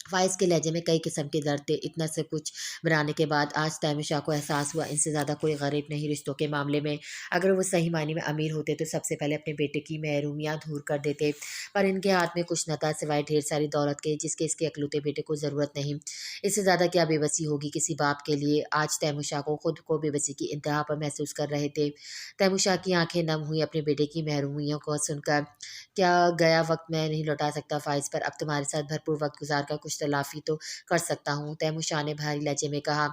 फ़ाइज़ के लहजे में कई किस्म के दर्द थे। इतना सब कुछ बनाने के बाद आज तैमूर को एहसास हुआ इनसे ज़्यादा कोई गरीब नहीं रिश्तों के मामले में। अगर वो सही मायने में अमीर होते तो सबसे पहले अपने बेटे की महरूमियाँ दूर कर देते। पर इनके हाथ में कुछ न था सिवाय ढेर सारी दौलत के जिसके इसके इकलौते बेटे को ज़रूरत नहीं। इससे ज़्यादा क्या बेबसी होगी किसी बाप के लिए। आज तैमूर को खुद को बेबसी की इंतहा पर महसूस कर रहे थे। तैमूर की आँखें नम हुई अपने बेटे की महरूमियों को सुनकर। क्या गया वक़्त मैं नहीं लौटा सकता फ़ाइज़ पर अब तुम्हारे साथ भरपूर वक़्त गुज़ार कर कुछ तलाफ़ी तो कर सकता हूँ। तैमूर शाह ने भारी लहजे में कहा।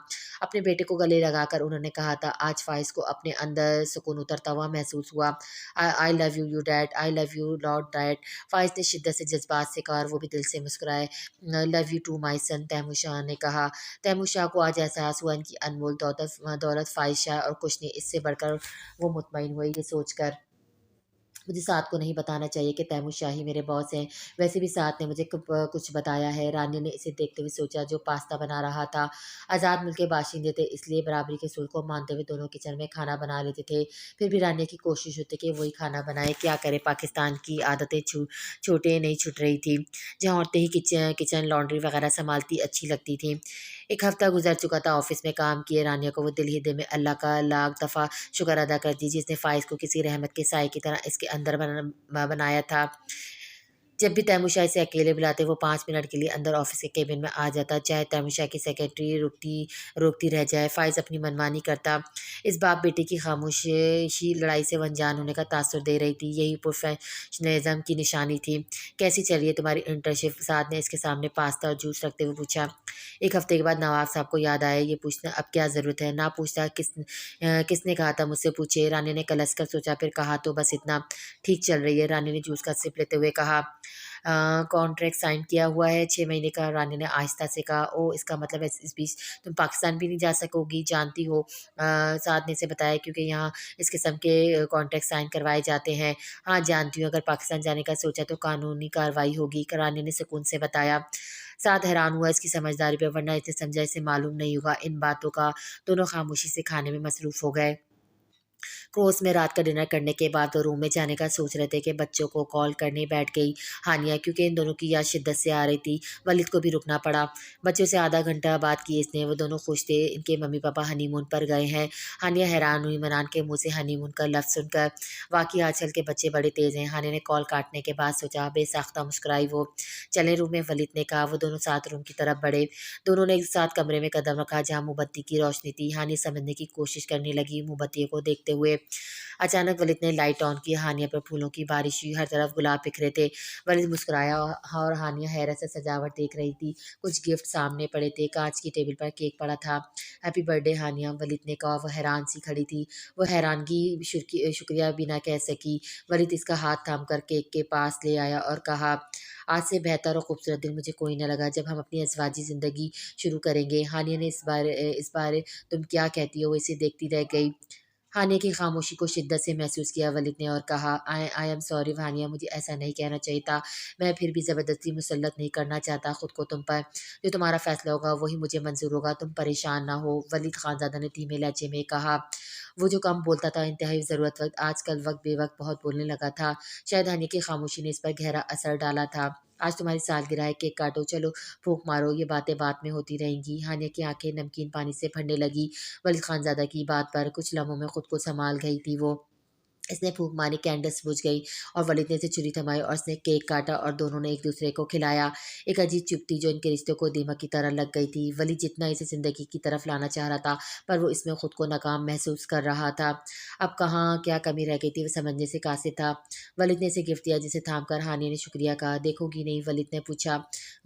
अपने बेटे को गले लगाकर उन्होंने कहा था आज फ़ाइज़ को अपने अंदर सुकून उतरता हुआ महसूस हुआ। I love you dad, I love you lot dad. Faiz ने शिद्दत से जज़्बात से कहा और वो भी दिल से मुस्कुराए। लव यू टू माई सन, तैमूर शाह ने कहा। तैमूर शाह को आज एहसास हुआ इनकी अनमोल दौलत फ़ाइज़ शाह और कुछ नहीं इससे बढ़कर वो मुतमईन हुए ये सोचकर मुझे साद को नहीं बताना चाहिए कि तैमूर शाही मेरे बॉस हैं। वैसे भी साद ने मुझे कुछ बताया है। रानी ने इसे देखते हुए सोचा जो पास्ता बना रहा था। आज़ाद मुल्क के बाशिंदे थे इसलिए बराबरी के असूल को मानते हुए दोनों किचन में खाना बना लेते थे। फिर भी रानी की कोशिश होती कि वही खाना बनाए। क्या करे पाकिस्तान की आदतें छोटे नहीं छूट रही थी। जहाँ औरतें ही किचन किचन लॉन्ड्री वगैरह संभालती अच्छी लगती थी। एक हफ्ता गुजर चुका था ऑफिस में काम किए रानिया को वो दिल ही दिल में अल्लाह का लाख दफ़ा शुक्र अदा करती जिसने फ़ाइज़ को किसी रहमत के साए की तरह इसके अंदर बनाया था। जब भी तैमूर इसे अकेले बुलाते वो 5 मिनट के लिए अंदर ऑफिस के केबिन में आ जाता चाहे तैमूर की सेक्रेटरी रोकती रह जाए फ़ाइज़ अपनी मनमानी करता। इस बाप बेटे की खामोशी लड़ाई से वो अनजान होने का तासुर दे रही थी यही प्रोफेशनलिज्म की निशानी थी। कैसी चल रही है तुम्हारी इंटर्नशिप साथ ने इसके सामने पास्ता और जूस रखते हुए पूछा। एक हफ्ते के बाद नवाब साहब को याद आया ये पूछना अब क्या ज़रूरत है ना पूछता किसने कहा था मुझसे पूछे रानी ने कलस कर सोचा फिर कहा तो बस इतना ठीक चल रही है रानी ने जूस का सिप लेते हुए कहा। कॉन्ट्रैक्ट साइन किया हुआ है 6 महीने का रानी ने आहिस्ता से कहा ओ इसका मतलब है इस बीच तुम पाकिस्तान भी नहीं जा सकोगी जानती हो साथ ने इसे बताया क्योंकि यहाँ इस किस्म के कॉन्ट्रैक्ट साइन करवाए जाते हैं। हाँ जानती हूँ अगर पाकिस्तान जाने का सोचा तो कानूनी कार्रवाई होगी रानी ने सुकून से बताया। साथ हैरान हुआ इसकी समझदारी पर वरना इसे समझा इसे मालूम नहीं होगा इन बातों का। दोनों खामोशी से खाने में मसरूफ़ हो गए। क्रोस में रात का डिनर करने के बाद वो रूम में जाने का सोच रहे थे कि बच्चों को कॉल करने बैठ गई हानिया क्योंकि इन दोनों की याद शिद्दत से आ रही थी। वलीद को भी रुकना पड़ा। बच्चों से आधा घंटा बात की इसने वो दोनों खुश थे इनके मम्मी पापा हनीमून पर गए हैं। हानिया हैरान हुई मनान के मुंह से हनीमून का लफ्ज़ सुनकर। वाकई आजकल के बच्चे बड़े तेज़ हैं हानिया ने कॉल काटने के बाद सोचा बेसाख्ता मुस्कुराई वो। चले रूम में वलीद ने कहा वो दोनों साथ रूम की तरफ बढ़े। दोनों ने एक साथ कमरे में कदम रखा जहाँ मोमबत्ती की रोशनी थी। हानिया समझने की कोशिश करने लगी मोमबत्तियों को देखते हुए। अचानक वलिद ने लाइट ऑन की हानिया पर फूलों की बारिश हुई हर तरफ गुलाब बिखरे थे। वलिद मुस्कुराया और हानिया हैरत से सजावट देख रही थी। कुछ गिफ्ट सामने पड़े थे कांच की टेबल पर केक पड़ा था। हैप्पी बर्थडे हानिया वलिद ने कहा वह हैरान सी खड़ी थी। वो हैरानगी शुक्रिया भी ना कह सकी। वलिद इसका हाथ थाम कर केक के पास ले आया और कहा आज से बेहतर और खूबसूरत दिन मुझे कोई न लगा जब हम अपनी अज़वाजी ज़िंदगी शुरू करेंगे। हानिया ने इस बारे तुम क्या कहती हो वो इसे देखती रह गई। हानिया की खामोशी को शिद्दत से महसूस किया वलिद ने और कहा आई आई एम सॉरी हानिया मुझे ऐसा नहीं कहना चाहिए था। मैं फिर भी ज़बरदस्ती मुसल्लत नहीं करना चाहता खुद को तुम पर। जो तुम्हारा फैसला होगा वही मुझे मंजूर होगा तुम परेशान ना हो। वलीद खानज़ादा ने धीमे लहजे में कहा। वो जो कम बोलता था इंतहाई ज़रूरत वक्त आजकल वक्त बेवक्त बहुत बोलने लगा था। शायद हानिया की खामोशी ने इस पर गहरा असर डाला था। आज तुम्हारी सालगिरह है केक काटो चलो फूंक मारो ये बातें बात में होती रहेंगी। हानिया की आंखें नमकीन पानी से भरने लगी। वलीद खानज़ादा की बात पर कुछ लम्हों में खुद को संभाल गई थी वो। इसने फूंक मारी कैंडल्स बुझ गई और वलीद ने इसे छुरी थमाई और इसने केक काटा और दोनों ने एक दूसरे को खिलाया। एक अजीब चुप थी जो इनके रिश्ते को दीमक की तरह लग गई थी। वलीद जितना इसे जिंदगी की तरफ लाना चाह रहा था पर वो इसमें खुद को नाकाम महसूस कर रहा था। अब कहाँ क्या कमी रह गई थी वो समझने से कासिर था। वलीद ने इसे गिफ्ट दिया जिसे थाम कर हानि ने शुक्रिया कहा। देखोगी नहीं वलीद ने पूछा।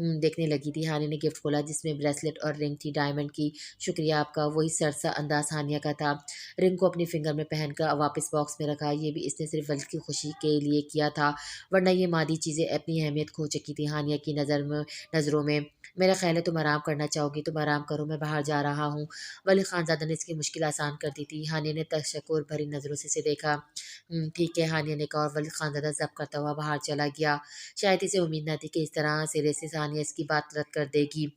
देखने लगी थी। हानि ने गिफ्ट खोला जिसमें ब्रेसलेट और रिंग थी डायमंड की। शुक्रिया आपका वही सरसा अंदाज हानिया का था। रिंग को अपनी फिंगर में पहनकर वापस बॉक्स में रखा। ये भी इसने सिर्फ वल्द की खुशी के लिए किया था वरना ये मादी चीज़ें अपनी अहमियत खो चुकी थी हानिया की नज़रों में। मेरा ख्याल है तुम आराम करना चाहोगी तुम आराम करो मैं बाहर जा रहा हूँ। वली खानजादा ने इसकी मुश्किल आसान कर दी थी। हानिया ने तशक्कुर भरी नज़रों से इसे देखा। ठीक है हानिया ने कहा और वली खानजादा जब करता हुआ बाहर चला गया। शायद इसे उम्मीद न थी कि इस तरह सिरे से हानिया इसकी बात रद्द कर देगी।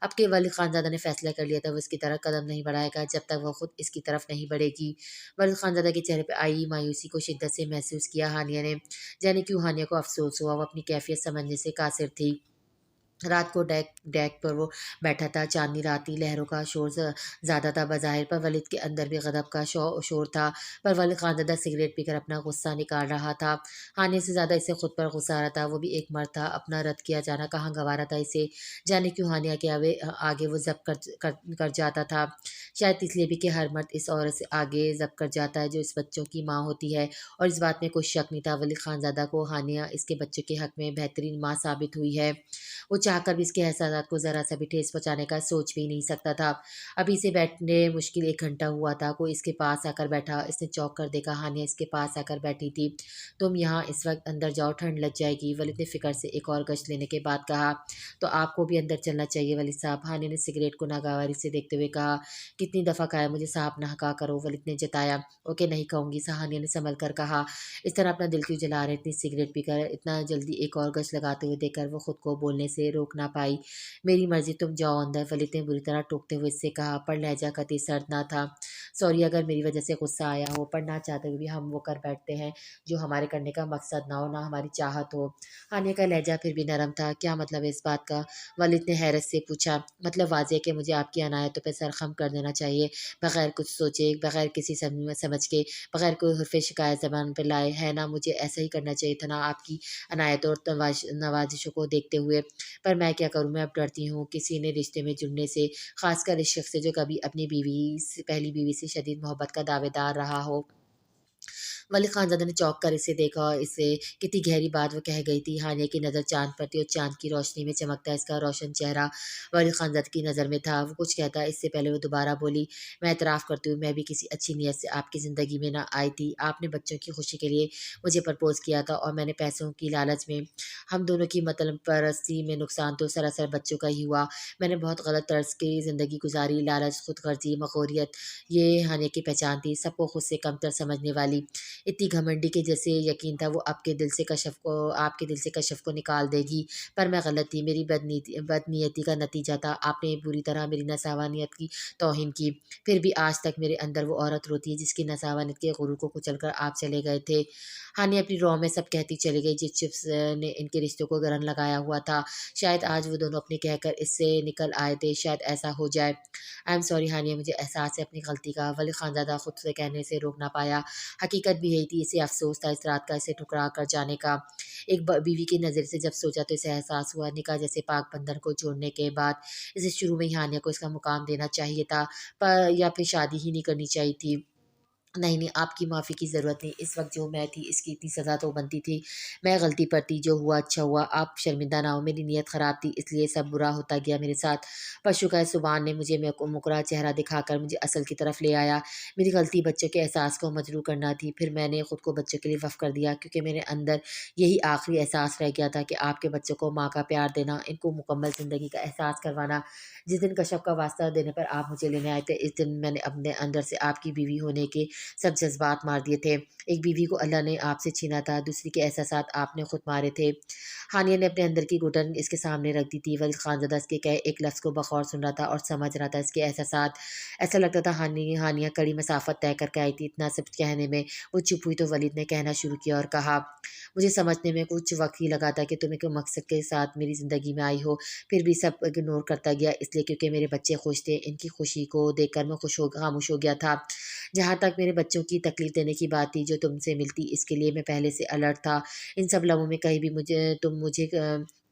अब के वली खानजादा ने फैसला कर लिया था वो इसकी तरफ कदम नहीं बढ़ाएगा जब तक वह खुद इसकी तरफ नहीं बढ़ेगी। वलीद खानज़ादा के चेहरे पे आई मायूसी को शिद्दत से महसूस किया हानिया ने। जाने क्यों हानिया को अफ़सोस हुआ वो अपनी कैफ़ियत समझने से कासिर थी। رات کو ڈیک ڈیک پر وہ بیٹھا تھا، چاندنی رات تھی، لہروں کا شور زیادہ تھا بظاہر، پر ولید کے اندر بھی غضب کا شور تھا۔ پر ولید خاندادہ سگریٹ پی کر اپنا غصہ نکال رہا تھا۔ ہانیہ سے زیادہ اسے خود پر غصہ آ رہا تھا، وہ بھی ایک مرد تھا، اپنا رد کیا جانا کہاں گوارا تھا اسے، جانے کیوں ہانیہ کے آگے وہ ضبط کر جاتا تھا، شاید اس لیے بھی کہ ہر مرد اس عورت سے آگے ضبط کر جاتا ہے جو اس بچوں کی ماں ہوتی ہے، اور اس بات میں کوئی شک نہیں تھا ولید خانزادہ کو ہانیہ اس کے بچوں کے حق میں بہترین ماں ثابت ہوئی ہے۔ وہ چاہ کر بھی اس کے احساسات کو ذرا سا بھی ٹھیس پہنچانے کا سوچ بھی نہیں سکتا تھا۔ ابھی سے بیٹھنے مشکل 1 گھنٹہ ہوا تھا، کوئی اس کے پاس آ کر بیٹھا، اس نے چونک کر دیکھا، ہانیہ اس کے پاس آ کر بیٹھی تھی۔ تم یہاں اس وقت اندر جاؤ، ٹھنڈ لگ جائے گی، ولید نے فکر سے ایک اور گشت لینے کے بعد کہا۔ تو آپ کو بھی اندر چلنا چاہیے ولید صاحب، ہانیہ نے سگریٹ کو ناگواری سے دیکھتے ہوئے کہا۔ کتنی دفعہ کہا ہے مجھے صاحب نہ کہا کرو، ولید نے جتایا۔ اوکے نہیں کہوں گی، ہانیہ نے سنبھل کر کہا۔ اس طرح اپنا دل کیوں جلا رہے، اتنی سگریٹ پی کر اتنا جلدی ایک اور گشت لگاتے ہوئے دیکھ کر وہ خود کو بولنے سے روک نہ پائی۔ میری مرضی، تم جاؤ اندر، ولید نے بری طرح ٹوکتے ہوئے اس سے کہا، پر لہجہ قطعی سرد نہ تھا۔ سوری اگر میری وجہ سے غصہ آیا ہو، پر نہ چاہتے ہوئے بھی ہم وہ کر بیٹھتے ہیں جو ہمارے کرنے کا مقصد نہ ہو، نہ ہماری چاہت ہو۔ ہانیہ کا لہجہ پھر بھی نرم تھا۔ کیا مطلب ہے اس بات کا؟ ولید نے حیرت سے پوچھا۔ مطلب واضح ہے کہ مجھے آپ کی عنایتوں پہ سرخم کر دینا چاہیے، بغیر کچھ سوچے، بغیر کسی سمجھ کے، بغیر کوئی حرف شکایت زبان پہ لائے، ہے نا؟ مجھے ایسا ہی کرنا چاہیے تھا نا آپ کی عنایتوں اور نوازشوں کو دیکھتے ہوئے، پر میں کیا کروں، میں اب ڈرتی ہوں کسی نے رشتے میں جڑنے سے، خاص کر اس شخص سے جو کبھی اپنی پہلی بیوی سے شدید محبت کا دعوے دار رہا ہو۔ ولید خانزادہ نے چونک کر اسے دیکھا، اور اسے کتنی گہری بات وہ کہہ گئی تھی۔ ہانیہ کی نظر چاند پر تھی، اور چاند کی روشنی میں چمکتا اس کا روشن چہرہ ولید خانزادہ کی نظر میں تھا۔ وہ کچھ کہتا اس سے پہلے وہ دوبارہ بولی، میں اعتراف کرتی ہوں، میں بھی کسی اچھی نیت سے آپ کی زندگی میں نہ آئی تھی۔ آپ نے بچوں کی خوشی کے لیے مجھے پرپوز کیا تھا، اور میں نے پیسوں کی لالچ میں، ہم دونوں کی مطلب پرستی میں نقصان تو سراسر بچوں کا ہی ہوا۔ میں نے بہت غلط طرز کی زندگی گزاری، لالچ، خود غرضی، مغروریت، یہ ہانیہ کی پہچان تھی، سب کو خود سے کمتر سمجھنے والی، اتنی گھمنڈی کہ جیسے یقین تھا وہ آپ کے دل سے کشف کو نکال دے گی، پر میں غلط تھی، میری بدنیتی کا نتیجہ تھا، آپ نے بری طرح میری نسوانیت کی توہین کی، پھر بھی آج تک میرے اندر وہ عورت روتی ہے جس کی نسوانیت کے غرور کو کچل کر آپ چلے گئے تھے۔ ہانیہ اپنی رو میں سب کہتی چلی گئی جس شخص نے ان کے رشتوں کو گرہن لگایا ہوا تھا، شاید آج وہ دونوں اپنے کہہ کر اس سے نکل آئے تھے، شاید ایسا ہو جائے۔ آئی ایم سوری ہانیہ، مجھے احساس ہے اپنی غلطی کا، ولید خانزادہ خود سے کہنے سے روک نہ پایا۔ حقیقت بھی یہی تھی، اسے افسوس تھا اس رات کا، اسے ٹھکرا کر جانے کا۔ ایک بیوی کی نظر سے جب سوچا تو اسے احساس ہوا نکاح جیسے پاک بندھن کو چھوڑنے کے بعد اسے شروع میں ہی ہانیہ کو اس کا مقام دینا چاہیے تھا، یا پھر شادی ہی نہیں کرنی چاہیے تھی۔ نہیں نہیں، آپ کی معافی کی ضرورت نہیں، اس وقت جو میں تھی اس کی اتنی سزا تو بنتی تھی، میں غلطی پر تھی، جو ہوا اچھا ہوا، آپ شرمندہ نہ ہو، میری نیت خراب تھی اس لیے سب برا ہوتا گیا میرے ساتھ، پر شکر ہے سبحان نے مجھے مکرا چہرہ دکھا کر مجھے اصل کی طرف لے آیا۔ میری غلطی بچوں کے احساس کو مجروح کرنا تھی، پھر میں نے خود کو بچوں کے لیے وقف کر دیا، کیونکہ میرے اندر یہی آخری احساس رہ گیا تھا کہ آپ کے بچوں کو ماں کا پیار دینا، ان کو مکمل زندگی کا احساس کروانا۔ جس دن کشف کا واسطہ دینے پر آپ مجھے لینے آئے تھے، اس دن میں نے اپنے اندر سے آپ کی بیوی ہونے کے سب جذبات مار دیے تھے، ایک بیوی کو اللہ نے آپ سے چھینا تھا، دوسری کے احساسات آپ نے خود مارے تھے۔ ہانیہ نے اپنے اندر کی گھٹن اس کے سامنے رکھ دی تھی، ولید خانزادہ اس کے کہے ایک لفظ کو بغور سن رہا تھا اور سمجھ رہا تھا اس کے احساسات، ایسا لگتا تھا ہانیہ کڑی مسافت طے کر کے آئی تھی۔ اتنا سب کہنے میں وہ چپ ہوئی تو ولید نے کہنا شروع کیا اور کہا، مجھے سمجھنے میں کچھ وقت ہی لگا تھا کہ تم ایک مقصد کے ساتھ میری زندگی میں آئی ہو، پھر بھی سب اگنور کرتا گیا، اس لیے کیونکہ میرے بچے خوش تھے، ان کی خوشی کو دیکھ کر میں خاموش ہو گیا تھا۔ جہاں تک میرے بچوں کی تکلیف دینے کی بات تھی جو تم سے ملتی، اس کے لیے میں پہلے سے الرٹ تھا، ان سب لمحوں میں کہیں بھی تم مجھے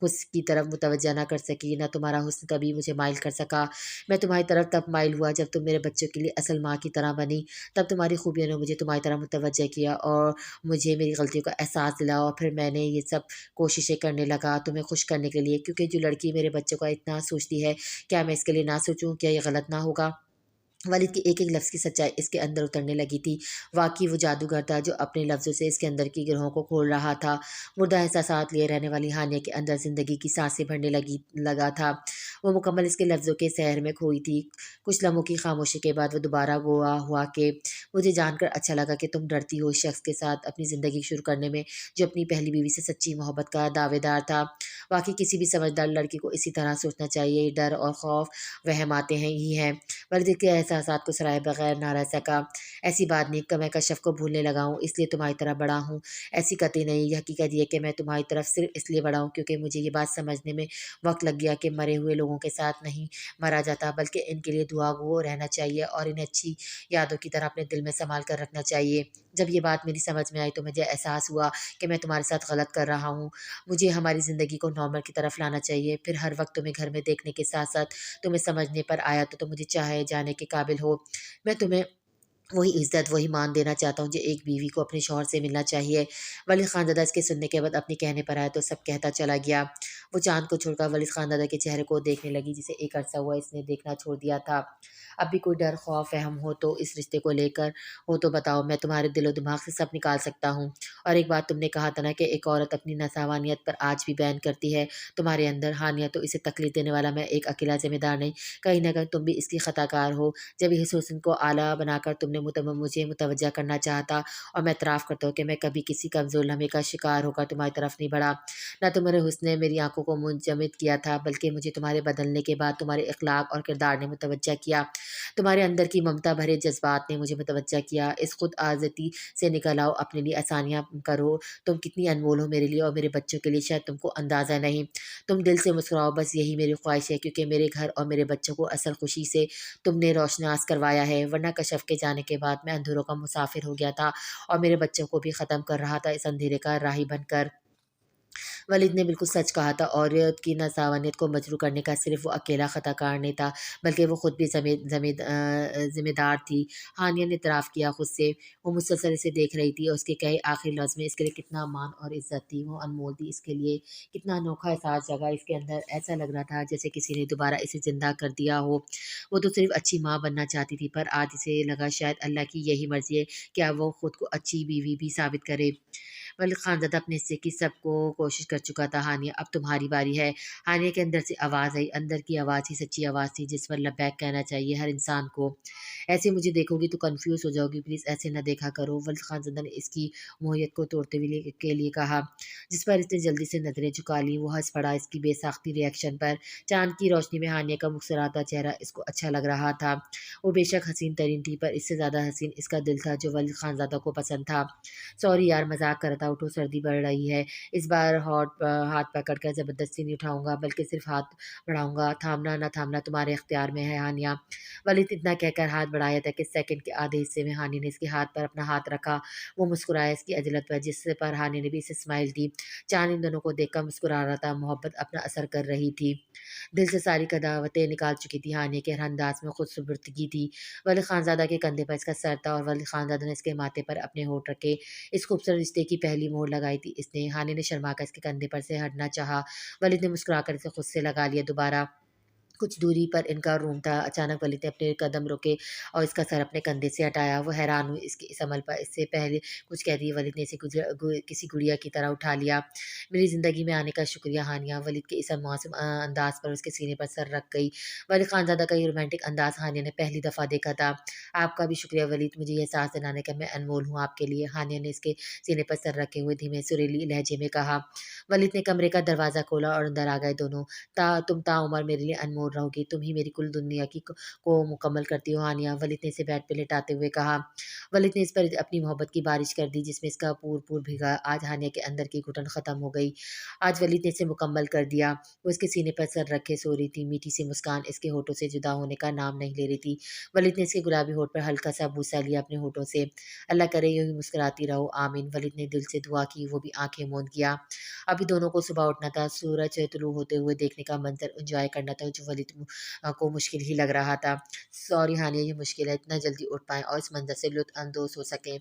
حسن کی طرف متوجہ نہ کر سکی، نہ تمہارا حسن کبھی مجھے مائل کر سکا، میں تمہاری طرف تب مائل ہوا جب تم میرے بچوں کے لیے اصل ماں کی طرح بنی، تب تمہاری خوبیوں نے مجھے تمہاری طرف متوجہ کیا اور مجھے میری غلطیوں کا احساس دلایا، اور پھر میں نے یہ سب کوششیں کرنے لگا تمہیں خوش کرنے کے لیے، کیونکہ جو لڑکی میرے بچوں کا اتنا سوچتی ہے، کیا میں اس کے لیے نہ سوچوں؟ کیا یہ غلط نہ ہوگا؟ ولید کی ایک ایک لفظ کی سچائی اس کے اندر اترنے لگی تھی، واقعی وہ جادوگر تھا جو اپنے لفظوں سے اس کے اندر کی گرہوں کو کھول رہا تھا۔ مردہ احساسات لیے رہنے والی ہانیہ کے اندر زندگی کی سانسیں بھرنے لگا تھا، وہ مکمل اس کے لفظوں کے سحر میں کھوئی تھی۔ کچھ لمحوں کی خاموشی کے بعد وہ دوبارہ گوا ہوا کہ مجھے جان کر اچھا لگا کہ تم ڈرتی ہو اس شخص کے ساتھ اپنی زندگی شروع کرنے میں جو اپنی پہلی بیوی سے سچی محبت کا دعوے دار تھا، واقعی کسی بھی سمجھدار لڑکی کو اسی طرح سوچنا چاہیے، ڈر اور خوف وہم آتے ہی ہیں، वलीद के एहसासात को सराहे बगैर ना रह सका। ऐसी बात नहीं कि मैं कश्यप को भूलने लगा हूँ इसलिए तुम्हारी तरह बड़ा हूँ, ऐसी कतई नहीं। ये हकीकत ये है कि मैं तुम्हारी तरफ सिर्फ इसलिए बड़ा हूँ क्योंकि मुझे ये बात समझने में वक्त लग गया कि मरे हुए लोगों के साथ नहीं मरा जाता, बल्कि इनके लिए दुआ गो रहना चाहिए और इन्हें अच्छी यादों की तरह अपने दिल में संभाल कर रखना चाहिए। जब ये बात मेरी समझ में आई तो मुझे एहसास हुआ कि मैं तुम्हारे साथ गलत कर रहा हूँ। मुझे हमारी ज़िंदगी को नॉर्मल की तरफ लाना चाहिए। फिर हर वक्त तुम्हें घर में देखने के साथ साथ तुम्हें समझने पर आया तो तुम मुझे चाहे जाने के काबिल हो। मैं तुम्हें वही इज़्ज़त, वही मान देना चाहता हूँ जो एक बीवी को अपने शौहर से मिलना चाहिए। वलीद खानज़ादा इसके सुनने के बाद अपने कहने पर आया तो सब कहता चला गया। वो चाँद को छोड़कर वलीद खानज़ादा के चेहरे को देखने लगी जिसे एक अरसा हुआ इसने देखना छोड़ दिया था। अब भी कोई डर, खौफ, वहम हो तो इस रिश्ते को लेकर हो तो बताओ, मैं तुम्हारे दिलो-दिमाग से सब निकाल सकता हूँ। और एक बात तुमने कहा था ना कि एक औरत अपनी नसावानियत पर आज भी बैन करती है तुम्हारे अंदर। हानिया तो इसे तकलीफ़ देने वाला मैं एक अकेला ज़िम्मेदार नहीं, कहीं न कहीं तुम भी इसकी ख़ताकार हो। जब इस हुस्न को आला बनाकर तुमने मुझे मुतवज्जा करना चाहा था और मैं इतराफ़ करता हूँ कि मैं कभी किसी कमज़ोर लम्हे का शिकार होकर तुम्हारी तरफ नहीं बढ़ा। ना तुम्हारे हुस्न ने मेरी आँखों को मुंजमद किया था, बल्कि मुझे तुम्हारे बदलने के बाद तुम्हारे अख़लाक़ और किरदार ने मुतवज्जा किया। तुम्हारे अंदर की ममता भरे जज़्बात ने मुझे मुतवज्जा किया। इस खुद आज़ती से निकल आओ, अपने लिए आसानियाँ करो। तुम कितनी अनमोल हो मेरे लिए और मेरे बच्चों के लिए, शायद तुमको अंदाज़ा नहीं। तुम दिल से मुस्कुराओ, बस यही मेरी ख्वाहिश है, क्योंकि मेरे घर और मेरे बच्चों को असल खुशी से तुमने रोशनास करवाया है। वरना कश्यप के जाने के बाद मैं अंधेरों का मुसाफिर हो गया था और मेरे बच्चों को भी ख़त्म कर रहा था इस अंधेरे का राही बनकर। वलीद ने बिल्कुल सच कहा था। औरत की नसावनियत को मजरू करने का सिर्फ वो अकेला ख़ताकार नहीं था, बल्कि वो खुद भी ज़िम्मेदार थी। हानिया ने इतराफ़ किया खुद से। वो मुसलसल इसे देख रही थी और उसके कहे आखिरी लफ्ज़ में इसके लिए कितना मान और इज़्ज़त थी, वो अनमोल थी इसके लिए। कितना अनोखा एहसास जगा इसके अंदर, ऐसा लग रहा था जैसे किसी ने दोबारा इसे ज़िंदा कर दिया हो। वो तो सिर्फ़ अच्छी माँ बनना चाहती थी, पर आज इसे लगा शायद अल्लाह की यही मर्ज़ी है कि अब वो खुद को अच्छी बीवी भी साबित करे। वली खानज़ादा अपने हिस्से की सबको कोशिश कर चुका था। हानिया, अब तुम्हारी बारी है। हानिया के अंदर से आवाज़ आई। अंदर की आवाज़ ही सच्ची आवाज़ थी जिस पर लब्बैक कहना चाहिए हर इंसान को। ऐसे मुझे देखोगी तो कन्फ्यूज़ हो जाओगी, प्लीज़ ऐसे ना देखा करो। वली खानज़ादा ने इसकी मोहियत को तोड़ते हुए के लिए कहा, जिस पर इसने जल्दी से नज़रें झुका लीं। वो हँस पड़ा इसकी बेसाख्ती रिएक्शन पर। चाँद की रोशनी में हानिया का मुस्कुराता चेहरा इसको अच्छा लग रहा था। वो बेशक हसीन तरीन थी, पर इससे ज़्यादा हसीन इसका दिल था जो वली खानज़ादा को पसंद था। सॉरी यार, मज़ाक कर रहा था, उठो सर्दी बढ़ रही है। इस बार हाथ पकड़ कर ज़बरदस्ती नहीं उठाऊँगा, बल्कि सिर्फ़ हाथ बढ़ाऊँगा। थामना ना थामना तुम्हारे इख्तियार में है हानिया। वलीद इतना कहकर हाथ बढ़ाया था कि सेकंड के आधे हिस्से में हानि ने इसके हाथ पर अपना हाथ रखा। वो मुस्कुराया इसकी अजलत पर, जिस पर हानि ने भी इसे स्माइल दी। चाँद इन दोनों को देखकर मुस्कुरा रहा था। मोहब्बत अपना असर कर रही थी। दिल से सारी कदावतें निकाल चुकी थी। हानि के हर अंदाज में खुद सुपुर्दगी थी। वली खानज़ादा के कंधे पर इसका सर था और वली खानज़ादा ने इसके माथे पर अपने होंठ रखे। इस खूबसूरत रिश्ते की पहली मोहर लगाई थी इसने। हानि ने शर्मा कर इसके कंधे पर से हटना चाहा। वलीद ने मुस्कुराकर इसे खुद से लगा लिया दोबारा। कुछ दूरी पर इनका रूम था। अचानक वलीद ने अपने कदम रोके और इसका सर अपने कंधे से हटाया। वो हैरान हुई इसके इस अमल पर। इससे पहले कुछ कहते ही वलीद ने इसे किसी गुड़िया की तरह उठा लिया। मेरी ज़िंदगी में आने का शुक्रिया हानिया। वलीद के इस मासूम अंदाज पर उसके सीने पर सर रख गई। वलीद खानज़ादा का ये रोमांटिक अंदाज हानिया ने पहली दफ़ा देखा था। आपका भी शुक्रिया वलीद, मुझे ये एहसास दिलाने का। मैं अनमोल हूँ आपके लिए। हानिया ने इसके सीने पर सर रखे हुए धीमे सुरीली लहजे में कहा। वलीद ने कमरे का दरवाज़ा खोला और अंदर आ गए दोनों। तुम ताउम्र मेरे लिए अनमोल रहोगी। तुम ही मेरी कुल दुनिया को मुकम्मल करती हो हानिया। वलीद ने इसे बेड पे लेटाते हुए कहा। वलीद ने इस पर अपनी मोहब्बत की बारिश कर दी जिसमें इसका पूर भीगा। आज हानिया के अंदर की घुटन ख़त्म हो गई। आज वलीद ने इसे मुकम्मल कर दिया। वो इसके सीने पर सर रखे सो रही थी। मीठी सी मुस्कान इसके होठों से जुदा होने का नाम नहीं ले रही थी। वलीद ने इसके गुलाबी होठ पर हल्का सा बूसा लिया अपने होठों से। अल्लाह करे यूँ ही मुस्कुराती रहो, आमीन। वलीद ने दिल से दुआ की, वो भी आंखें मूंद गया। अभी दोनों को सुबह उठना था। सूरज तुलू होते हुए देखने का मंज़र एन्जॉय करना था जो वलीद को मुश्किल ही लग रहा था। सॉरी हानिया, ये मुश्किल है इतना जल्दी उठ पाएँ और इस मंज़र से लुत्फ़-अंदोज़ हो सकें।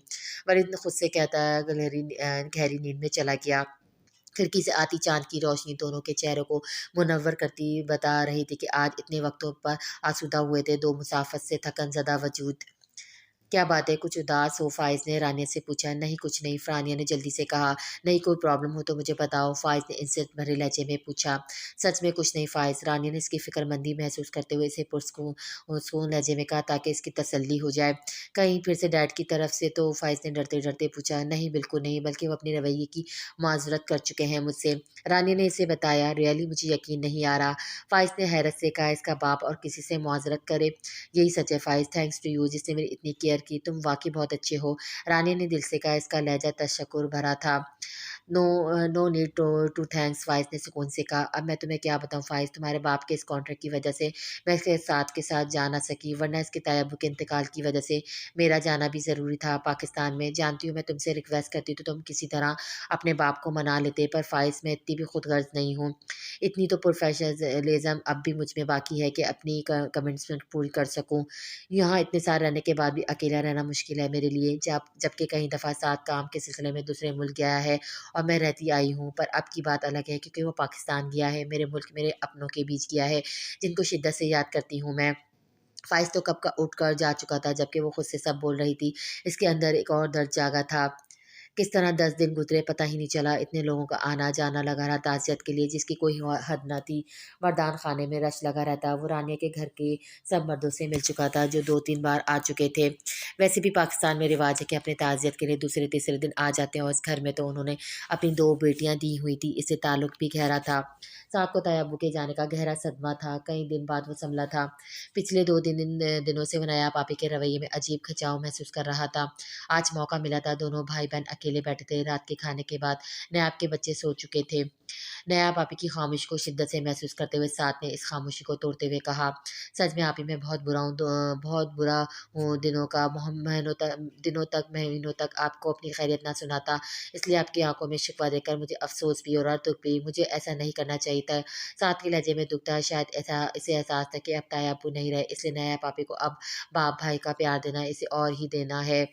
वलीद ने खुद से कहता गहरी नींद में चला गया। खिड़की से आती चाँद की रोशनी दोनों के चेहरों को मुनव्वर करती बता रही थी कि आज इतने वक़्तों पर आसूदा हुए थे, दो मुसाफ़त से थकन ज़दा वजूद। क्या बात है, कुछ उदास हो फ़ाइज़ ने रानिया से पूछा। नहीं कुछ नहीं, रानिया ने जल्दी से कहा। नहीं कोई प्रॉब्लम हो तो मुझे बताओ, फ़ाइज़ ने इंसल्ट भरे लहजे में पूछा। सच में कुछ नहीं फ़ाइज़, रानिया ने इसकी फ़िक्रमंदी महसूस करते हुए इसे पुरस्कून लहजे में कहा ताकि इसकी तसल्ली हो जाए। कहीं फिर से डैड की तरफ से? तो फ़ाइज़ ने डरते-डरते पूछा। नहीं बिल्कुल नहीं, बल्कि वो अपने रवैये की माज़रत कर चुके हैं मुझसे। रानिया ने इसे बताया। रियली मुझे यकीन नहीं आ रहा, फ़ाइज़ ने हैरत से कहा। इसका बाप और किसी से मुआज़रत करे? यही सच है फ़ाइज़, थैंक्स टू यू जिसने मेरी इतनी केयर की, तुम वाक़ई बहुत अच्छे हो। रानी ने दिल से कहा। इसका लहज़ा तशक्कुर भरा था। No need to thanks, Faiz ने सुकून से कहा। अब मैं तुम्हें क्या बताऊँ फ़ाइज़, तुम्हारे बाप के इस कॉन्ट्रैक्ट की वजह से मैं इसके साथ के साथ जा ना सकी, वरना इसके तायब्बू के इंतकाल की वजह से मेरा जाना भी ज़रूरी था पाकिस्तान में। जानती हूँ मैं तुमसे रिक्वेस्ट करती तो तुम किसी तरह अपने बाप को मना लेते, पर फ़ाइज़ मैं इतनी भी खुदगर्ज़ नहीं हूँ। इतनी तो प्रोफ़ेशनलिज़्म अब भी मुझ में बाकी है कि अपनी क कमिटमेंट पूरी कर सकूँ। यहाँ इतने साल रहने के बाद भी अकेला रहना मुश्किल है मेरे लिए, जबकि कई दफ़ा साथ काम के सिलसिले में दूसरे मुल्क गया है और मैं रहती आई हूँ। पर अब की बात अलग है क्योंकि वो पाकिस्तान गया है, मेरे मुल्क मेरे अपनों के बीच गया है, जिनको शिद्दत से याद करती हूँ मैं। फ़ाइज़ तो कब का उठ कर जा चुका था, जबकि वो खुद से सब बोल रही थी। इसके अंदर एक और दर्द जागा था। किस तरह 10 दिन गुज़रे पता ही नहीं चला। इतने लोगों का आना-जाना लगा रहा ताज़ियत के लिए, जिसकी कोई हद ना थी। मर्दान खाने में रश लगा रहता। वो रानिया के घर के सब मर्दों से मिल चुका था जो 2-3 बार आ चुके थे। वैसे भी पाकिस्तान में रिवाज है कि अपने ताज़ियत के लिए दूसरे-तीसरे दिन आ जाते हैं, और इस घर में तो उन्होंने अपनी 2 बेटियाँ दी हुई थी, इससे ताल्लुक भी गहरा था। साथ को ताया अब्बू के जाने का गहरा सदमा था। कई दिन बाद वो संभला था। पिछले 2 दिनों से वो नया पापी के रवैये में अजीब खिंचाव महसूस कर रहा था। आज मौका मिला था, दोनों भाई-बहन अकेले बैठे थे। रात के खाने के बाद नयाब के बच्चे सो चुके थे। नयाब आपी की ख़ामोशी को शिद्दत से महसूस करते हुए साथ ने इस ख़ामोशी को तोड़ते हुए कहा, सच में आपी मैं बहुत बुरा हूँ, बहुत बुरा हूँ। महीनों तक आपको अपनी खैरियत ना सुनाता, इसलिए आपकी आंखों में शिकवा देखकर मुझे अफ़सोस भी और दुःख भी। मुझे ऐसा नहीं करना चाहिए था। साथ के लहजे में दुःख था। शायद ऐसा इसे एहसास था कि अब ताया अब्बू नहीं रहे, इसलिए नयाब पापी को अब बाप भाई का प्यार देना इसे और ही देना है।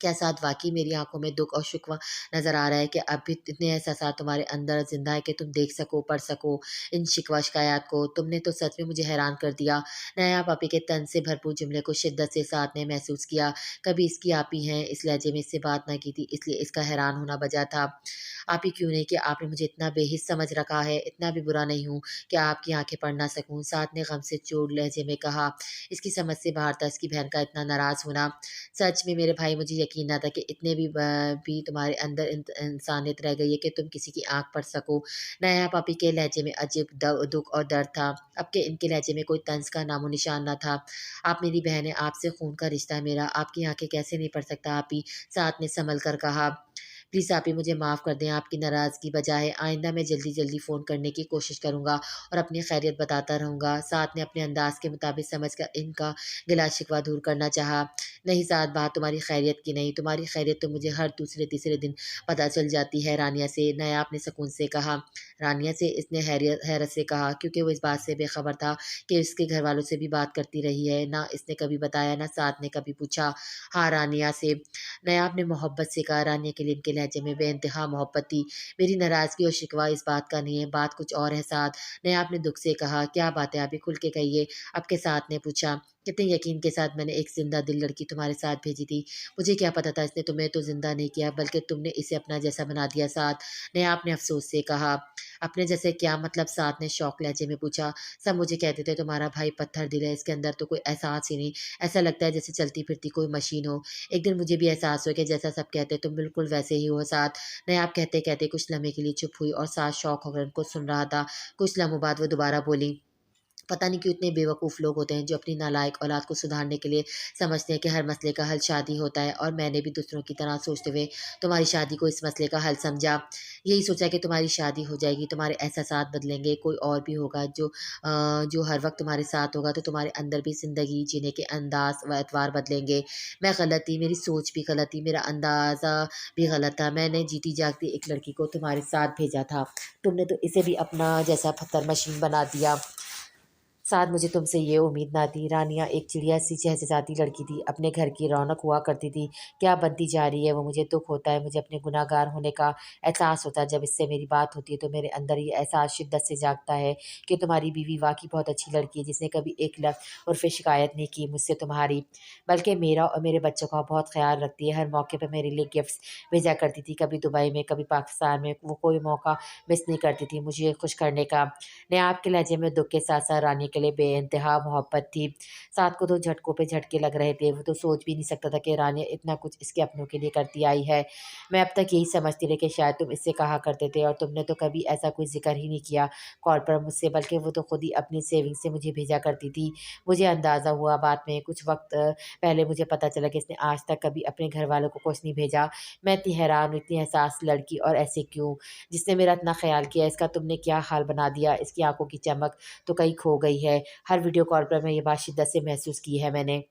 क्या साथ वाक़ई मेरी आँखों में दुःख और शिकवा नज़र आ रहा है कि अब भी इतने एहसासात तुम्हारे अंदर ज़िंदा है कि तुम देख सको, पढ़ सको इन शिकवा शिकायत को? तुमने तो सच में मुझे हैरान कर दिया। नया पापी के तंज से भरपूर जुमले को शिद्दत से साथ ने महसूस किया। कभी इसकी आप ही हैं, इस लहजे में इससे बात ना की थी, इसलिए इसका हैरान होना वजह था। आप ही क्यों नहीं कि आपने मुझे इतना बेहिस समझ रखा है, इतना भी बुरा नहीं हूँ कि आपकी आँखें पढ़ ना सकूँ। साथ ने गम से चोट लहजे में कहा। इसकी समझ से बाहर था इसकी बहन का इतना नाराज़ होना। सच में मेरे भाई मुझे यकीन ना था कि इतने भी तुम्हारे अंदर इंसानियत रह गई है कि तुम किसी की आँख पढ़ सको। नया पापी के लहजे में अजीब दुःख और दर्द था। अब के इनके लहजे में कोई तंज का नामो निशान ना था। आप मेरी बहन है, आपसे खून का रिश्ता है मेरा, आपकी आँखें कैसे नहीं पढ़ सकता आप ही, साथ ने संभल कर कहा। प्लीज़ आप ही मुझे माफ़ कर दें, आपकी नाराज़गी बजाय आइंदा मैं जल्दी-जल्दी फ़ोन करने की कोशिश करूँगा और अपनी खैरियत बताता रहूँगा। साथ ने अपने अंदाज़ के मुताबिक समझकर इनका गिला शिकवा दूर करना चाहा। नहीं साथ, बात तुम्हारी खैरियत की नहीं, तुम्हारी खैरियत तो मुझे हर दूसरे-तीसरे दिन पता चल जाती है रानिया से, नायाब ने सुकून से कहा। रानिया से? इसने हैरत से कहा, क्योंकि वो इस बात से बेखबर था कि इसके घरवालों से भी बात करती रही है। ना इसने कभी बताया, ना साथ ने कभी पूछा। हाँ, रानिया से। नयाब ने मोहब्बत से कहा। रानिया के लिए इनके लहजे में बेइंतहा मोहब्बत थी। मेरी नाराज़गी और शिकवा इस बात का नहीं है, बात कुछ और है साथ। नयाब ने दुःख से कहा। क्या बात है? आप ही खुल के कहिए, आपके साथ ने पूछा। कितने यकीन के साथ मैंने एक ज़िंदा दिल लड़की तुम्हारे साथ भेजी थी। मुझे क्या पता था इसने तुम्हें तो ज़िंदा नहीं किया, बल्कि तुमने इसे अपना जैसा बना दिया साथ। नयाब ने अफ़सोस से कहा। अपने जैसे क्या मतलब? साथ ने शौक लहजे में पूछा। सब मुझे कहते थे तुम्हारा भाई पत्थर दिल है, इसके अंदर तो कोई एहसास ही नहीं। ऐसा लगता है जैसे चलती-फिरती कोई मशीन हो। एक दिन मुझे भी एहसास हुआ कि जैसा सब कहते तुम बिल्कुल वैसे ही हो साथ। नयाब कहते-कहते कुछ लम्हे के लिए चुप हुई और साथ शौक होकर उनको सुन रहा था। कुछ लम्हों बाद वो दोबारा बोली। पता नहीं क्यों इतने बेवकूफ़ लोग होते हैं जो अपनी नालायक औलाद को सुधारने के लिए समझते हैं कि हर मसले का हल शादी होता है, और मैंने भी दूसरों की तरह सोचते हुए तुम्हारी शादी को इस मसले का हल समझा। यही सोचा कि तुम्हारी शादी हो जाएगी, तुम्हारे एहसासात बदलेंगे, कोई और भी होगा जो हर वक़्त तुम्हारे साथ होगा, तो तुम्हारे अंदर भी ज़िंदगी जीने के अंदाज़ व एतवार बदलेंगे। मैं गलत थी, मेरी सोच भी गलत थी, मेरा अंदाज़ा भी गलत था। मैंने जीती जागती एक लड़की को तुम्हारे साथ भेजा था। तुमने तो इसे भी अपना जैसा पत्थर मशीन बना दिया। साथ मुझे तुमसे ये उम्मीद ना थी। रानिया एक चिड़िया सी चहचहाती लड़की थी, अपने घर की रौनक हुआ करती थी। क्या बनती जा रही है वो, मुझे दुख होता है, मुझे अपने गुनहगार होने का एहसास होता है। जब इससे मेरी बात होती है तो मेरे अंदर ये एहसास शिद्दत से जागता है कि तुम्हारी बीवी वाकई बहुत अच्छी लड़की है, जिसने कभी एक लफ्ज़ उर्फ़ शिकायत नहीं की मुझसे तुम्हारी, बल्कि मेरा और मेरे बच्चों का बहुत ख्याल रखती है। हर मौके पर मेरे लिए गिफ्ट्स भेजा करती थी, कभी दुबई में, कभी पाकिस्तान में। वो कोई मौका मिस नहीं करती थी मुझे खुश करने का। नयाब के लहजे में दुख के साथ साथ रानी के लिए बेइंतहा मोहब्बत थी। साथ को तो झटकों पे झटके लग रहे थे। वो तो सोच भी नहीं सकता था कि रानी इतना कुछ इसके अपनों के लिए करती आई है। मैं अब तक यही समझती रही कि शायद तुम इससे कहा करते थे, और तुमने तो कभी ऐसा कोई ज़िक्र ही नहीं किया कॉल पर मुझसे, बल्कि वो तो खुद ही अपनी सेविंग से मुझे भेजा करती थी। मुझे अंदाज़ा हुआ बाद में, कुछ वक़्त पहले मुझे पता चला कि इसने आज तक कभी अपने घरवालों को कुछ नहीं भेजा। मैं इतनी हैरान हूँ, इतनी एहसास लड़की, और ऐसे क्यों? जिसने मेरा इतना ख़्याल किया, इसका तुमने क्या हाल बना दिया? इसकी आँखों की चमक तो कहीं खो गई है। हर वीडियो कॉल पर मैं ये बात शिद्दत से महसूस की है मैंने।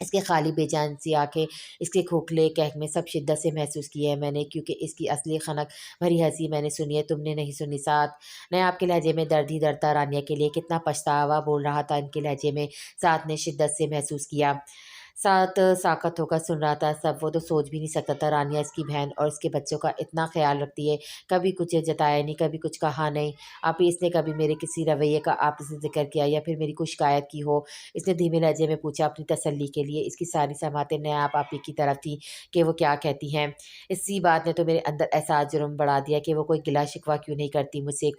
इसकी खाली बेजान सी आँखें, इसके खोखले कहकमे सब शिद्दत से महसूस किए हैं मैंने, क्योंकि इसकी असली खनक भरी हँसी मैंने सुनी है, तुमने नहीं सुनी। साथ ने आपके लहजे में दर्द ही दर्द था। रानिया के लिए कितना पछतावा बोल रहा था इनके लहजे में, साथ ने शिद्दत से महसूस किया। साथ साकत होकर सुन रहा था सब। वो तो सोच भी नहीं सकता था रानिया इसकी बहन और उसके बच्चों का इतना ख्याल रखती है। कभी कुछ जताया नहीं, कभी कुछ कहा नहीं। आप ही इसने कभी मेरे किसी रवैये का आपसे ज़िक्र किया या फिर मेरी कोई शिकायत की हो? इसने धीमे लहजे में पूछा अपनी तसल्ली के लिए। इसकी सारी समातें आप ही की तरफ थी कि वो क्या कहती हैं। इसी बात ने तो मेरे अंदर एहसास जुर्म बढ़ा दिया कि वो कोई गिला शिकवा क्यों नहीं करती मुझसे।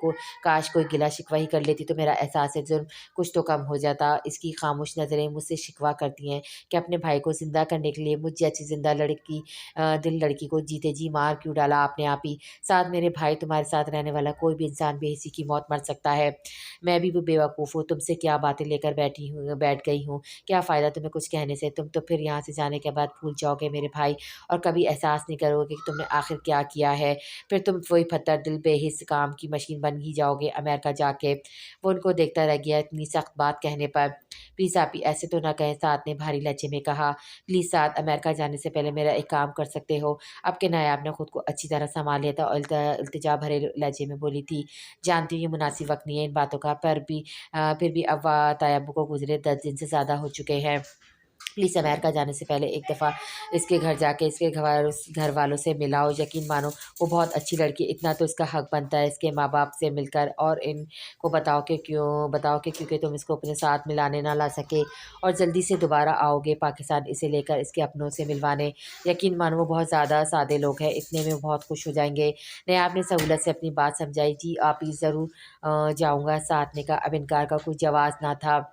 काश कोई गिला शिकवा ही कर लेती तो मेरा एहसास जुर्म कुछ तो कम हो जाता। इसकी खामोश नज़रें मुझसे शिकवा करती हैं कि अपने भाई को ज़िंदा करने के लिए मुझ जैसी ज़िंदा लड़की दिल लड़की को जीते जी मार क्यों डाला आपने आप ही? साथ मेरे भाई, तुम्हारे साथ रहने वाला कोई भी इंसान बेहिसी की मौत मर सकता है। मैं भी वो बेवकूफ़ हूँ, तुमसे क्या बातें लेकर बैठ गई हूँ। क्या फ़ायदा तुम्हें कुछ कहने से? तुम तो फिर यहाँ से जाने के बाद भूल जाओगे मेरे भाई, और कभी एहसास नहीं करोगे कि तुमने आखिर क्या किया है। फिर तुम वही फत्तर दिल बेहिस काम की मशीन बन ही जाओगे अमेरिका जाके। वो उनको देखता रह गया इतनी सख्त बात कहने पर। प्लीज़ आप ही ऐसे तो ना कहें, साथ ने भारी लहजे में कहा। प्लीज़ साथ, अमेरिका जाने से पहले मेरा एक काम कर सकते हो? आपके नायाब ने खुद को अच्छी तरह सँभाल लिया था और इल्तिजा भरे लहजे में बोली थी, जानती हूँ ये मुनासिब वक़्त नहीं है इन बातों का, फिर भी अब तायब्बु को गुज़रे 10 दिन से ज़्यादा हो चुके हैं। प्लीज़ अमेरिका जाने से पहले एक दफ़ा इसके घर जाके इसके घर वालों से मिलाओ। यकीन मानो वो बहुत अच्छी लड़की है, इतना तो इसका हक बनता है इसके माँ-बाप से मिलकर, और इनको बताओ कि क्योंकि तुम इसको अपने साथ मिलाने ना ला सके और जल्दी से दोबारा आओगे पाकिस्तान इसे लेकर इसके अपनों से मिलवाने। यकीन मानो वो बहुत ज़्यादा सादे लोग हैं, इतने में वो बहुत खुश हो जाएँगे। नयाब ने सहूलत से अपनी बात समझाई। जी, आप ही ज़रूर जाऊँगा, साथ ने कहा। अब इनकार का कोई जवाज़ ना था।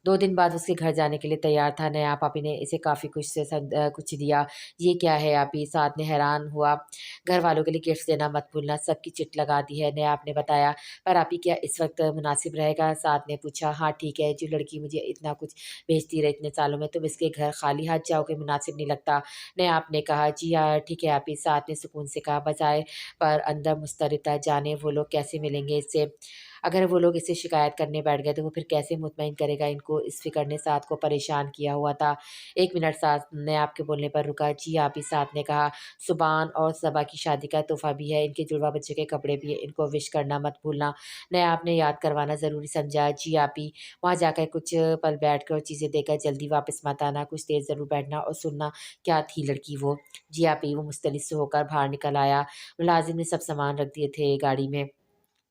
2 दिन बाद उसके घर जाने के लिए तैयार था। नया पापी ने इसे काफ़ी कुछ दिया। "ये क्या है आपी?" साथ ने हैरान हुआ। "घर वालों के लिए गिफ्ट्स देना मत भूलना, सबकी चिट लगा दी है," नया आपने बताया। "पर आपी क्या इस वक़्त मुनासिब रहेगा?" साथ ने पूछा। "हाँ, ठीक है, जो लड़की मुझे इतना कुछ भेजती रही इतने सालों में, तुम इसके घर खाली हाथ जाओगे, मुनासिब नहीं लगता," नया आपने कहा। "जी हाँ, ठीक है आपी," साथ ने सुकून से कहा। बजाए पर अंदर मुस्तरद था, जाने वो लोग कैसे मिलेंगे इससे। अगर वो लोग इससे शिकायत करने बैठ गए तो वो फिर कैसे मुतमईन करेगा इनको? इस फ़िक्र ने साथ को परेशान किया हुआ था। 1 मिनट, साथ ने आपके बोलने पर रुका। जी आप ही, साथ ने कहा। सुबान और सबा की शादी का तोहफ़ा भी है, इनके जुड़वा बच्चे के कपड़े भी हैं, इनको विश करना मत भूलना। ने आपने याद करवाना ज़रूरी समझा। जी आप ही, वहाँ जाकर कुछ पल बैठकर और चीज़ें देकर जल्दी वापस मत आना, कुछ देर ज़रूर बैठना और सुनना क्या थी लड़की वो। जी आप ही, वो मुस्तैद से होकर बाहर निकल आया। मुलाज़िम ने सब सामान रख दिए थे गाड़ी में।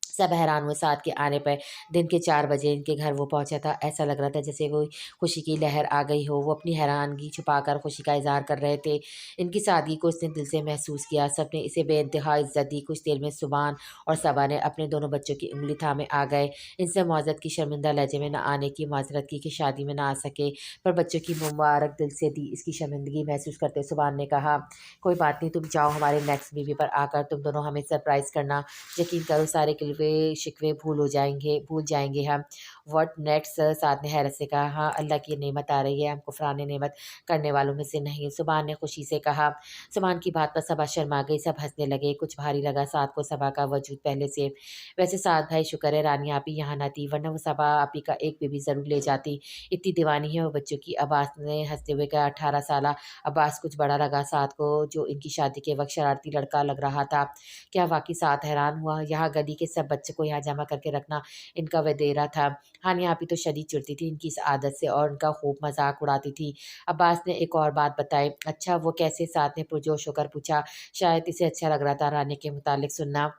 सब हैरान हुए साथ के आने पर। दिन के 4 बजे इनके घर वो पहुंचा था। ऐसा लग रहा था जैसे कोई खुशी की लहर आ गई हो। वो अपनी हैरानगी छुपाकर खुशी का इज़हार कर रहे थे। इनकी सादगी को उसने दिल से महसूस किया। सबने इसे बेइंतहा इज़्ज़त दी। कुछ देर में सुभान और सबा ने अपने दोनों बच्चों की उँगली थामे आ गए। इनसे मुआज़रत की, शर्मिंदा लहजे में न आने की माज़रत की कि शादी में ना आ सके, पर बच्चों की मुबारक दिल से दी। इसकी शर्मिंदगी महसूस करते सुभान ने कहा, "कोई बात नहीं, तुम जाओ, हमारे नेक्स्ट बीवी पर आकर तुम दोनों हमें सरप्राइज़ करना। यकीन करो सारे गिलवे शिकवे भूल जाएँगे हम।" What next? साथ ने हैरत से कहा। "हाँ, अल्लाह की नेमत आ रही है, हम कुफ़रान नेमत करने वालों में से नहीं," सुभान ने खुशी से कहा। सुभान की बात पर सबा शर्मा गई, सब हँसने लगे। कुछ भारी लगा साथ को सबा का वजूद पहले से। वैसे साथ भाई शुक्र है रानी आपी यहाँ न थी, वरना वो सबा आपी का एक बेबी ज़रूर ले जाती। इतनी दीवानी है वो बच्चों की। अब्बास ने हँसते हुए कहा। 18 साला अब्बास कुछ बड़ा लगा साथ को, जो इनकी शादी के वक़्त शरारती लड़का लग रहा था। क्या वाक़ई? साथ हैरान हुआ। यहाँ गली के सब बच्चों को यहाँ जमा करके रखना इनका वदेरा था। हानिया आपी तो शदीद चिढ़ती थी इनकी इस आदत से और उनका खूब मज़ाक उड़ाती थी। अब्बास ने एक और बात बताई। अच्छा वो कैसे? साथ ने पुरजोश होकर पूछा। शायद इसे अच्छा लग रहा था रानी के मुतालिक सुनना।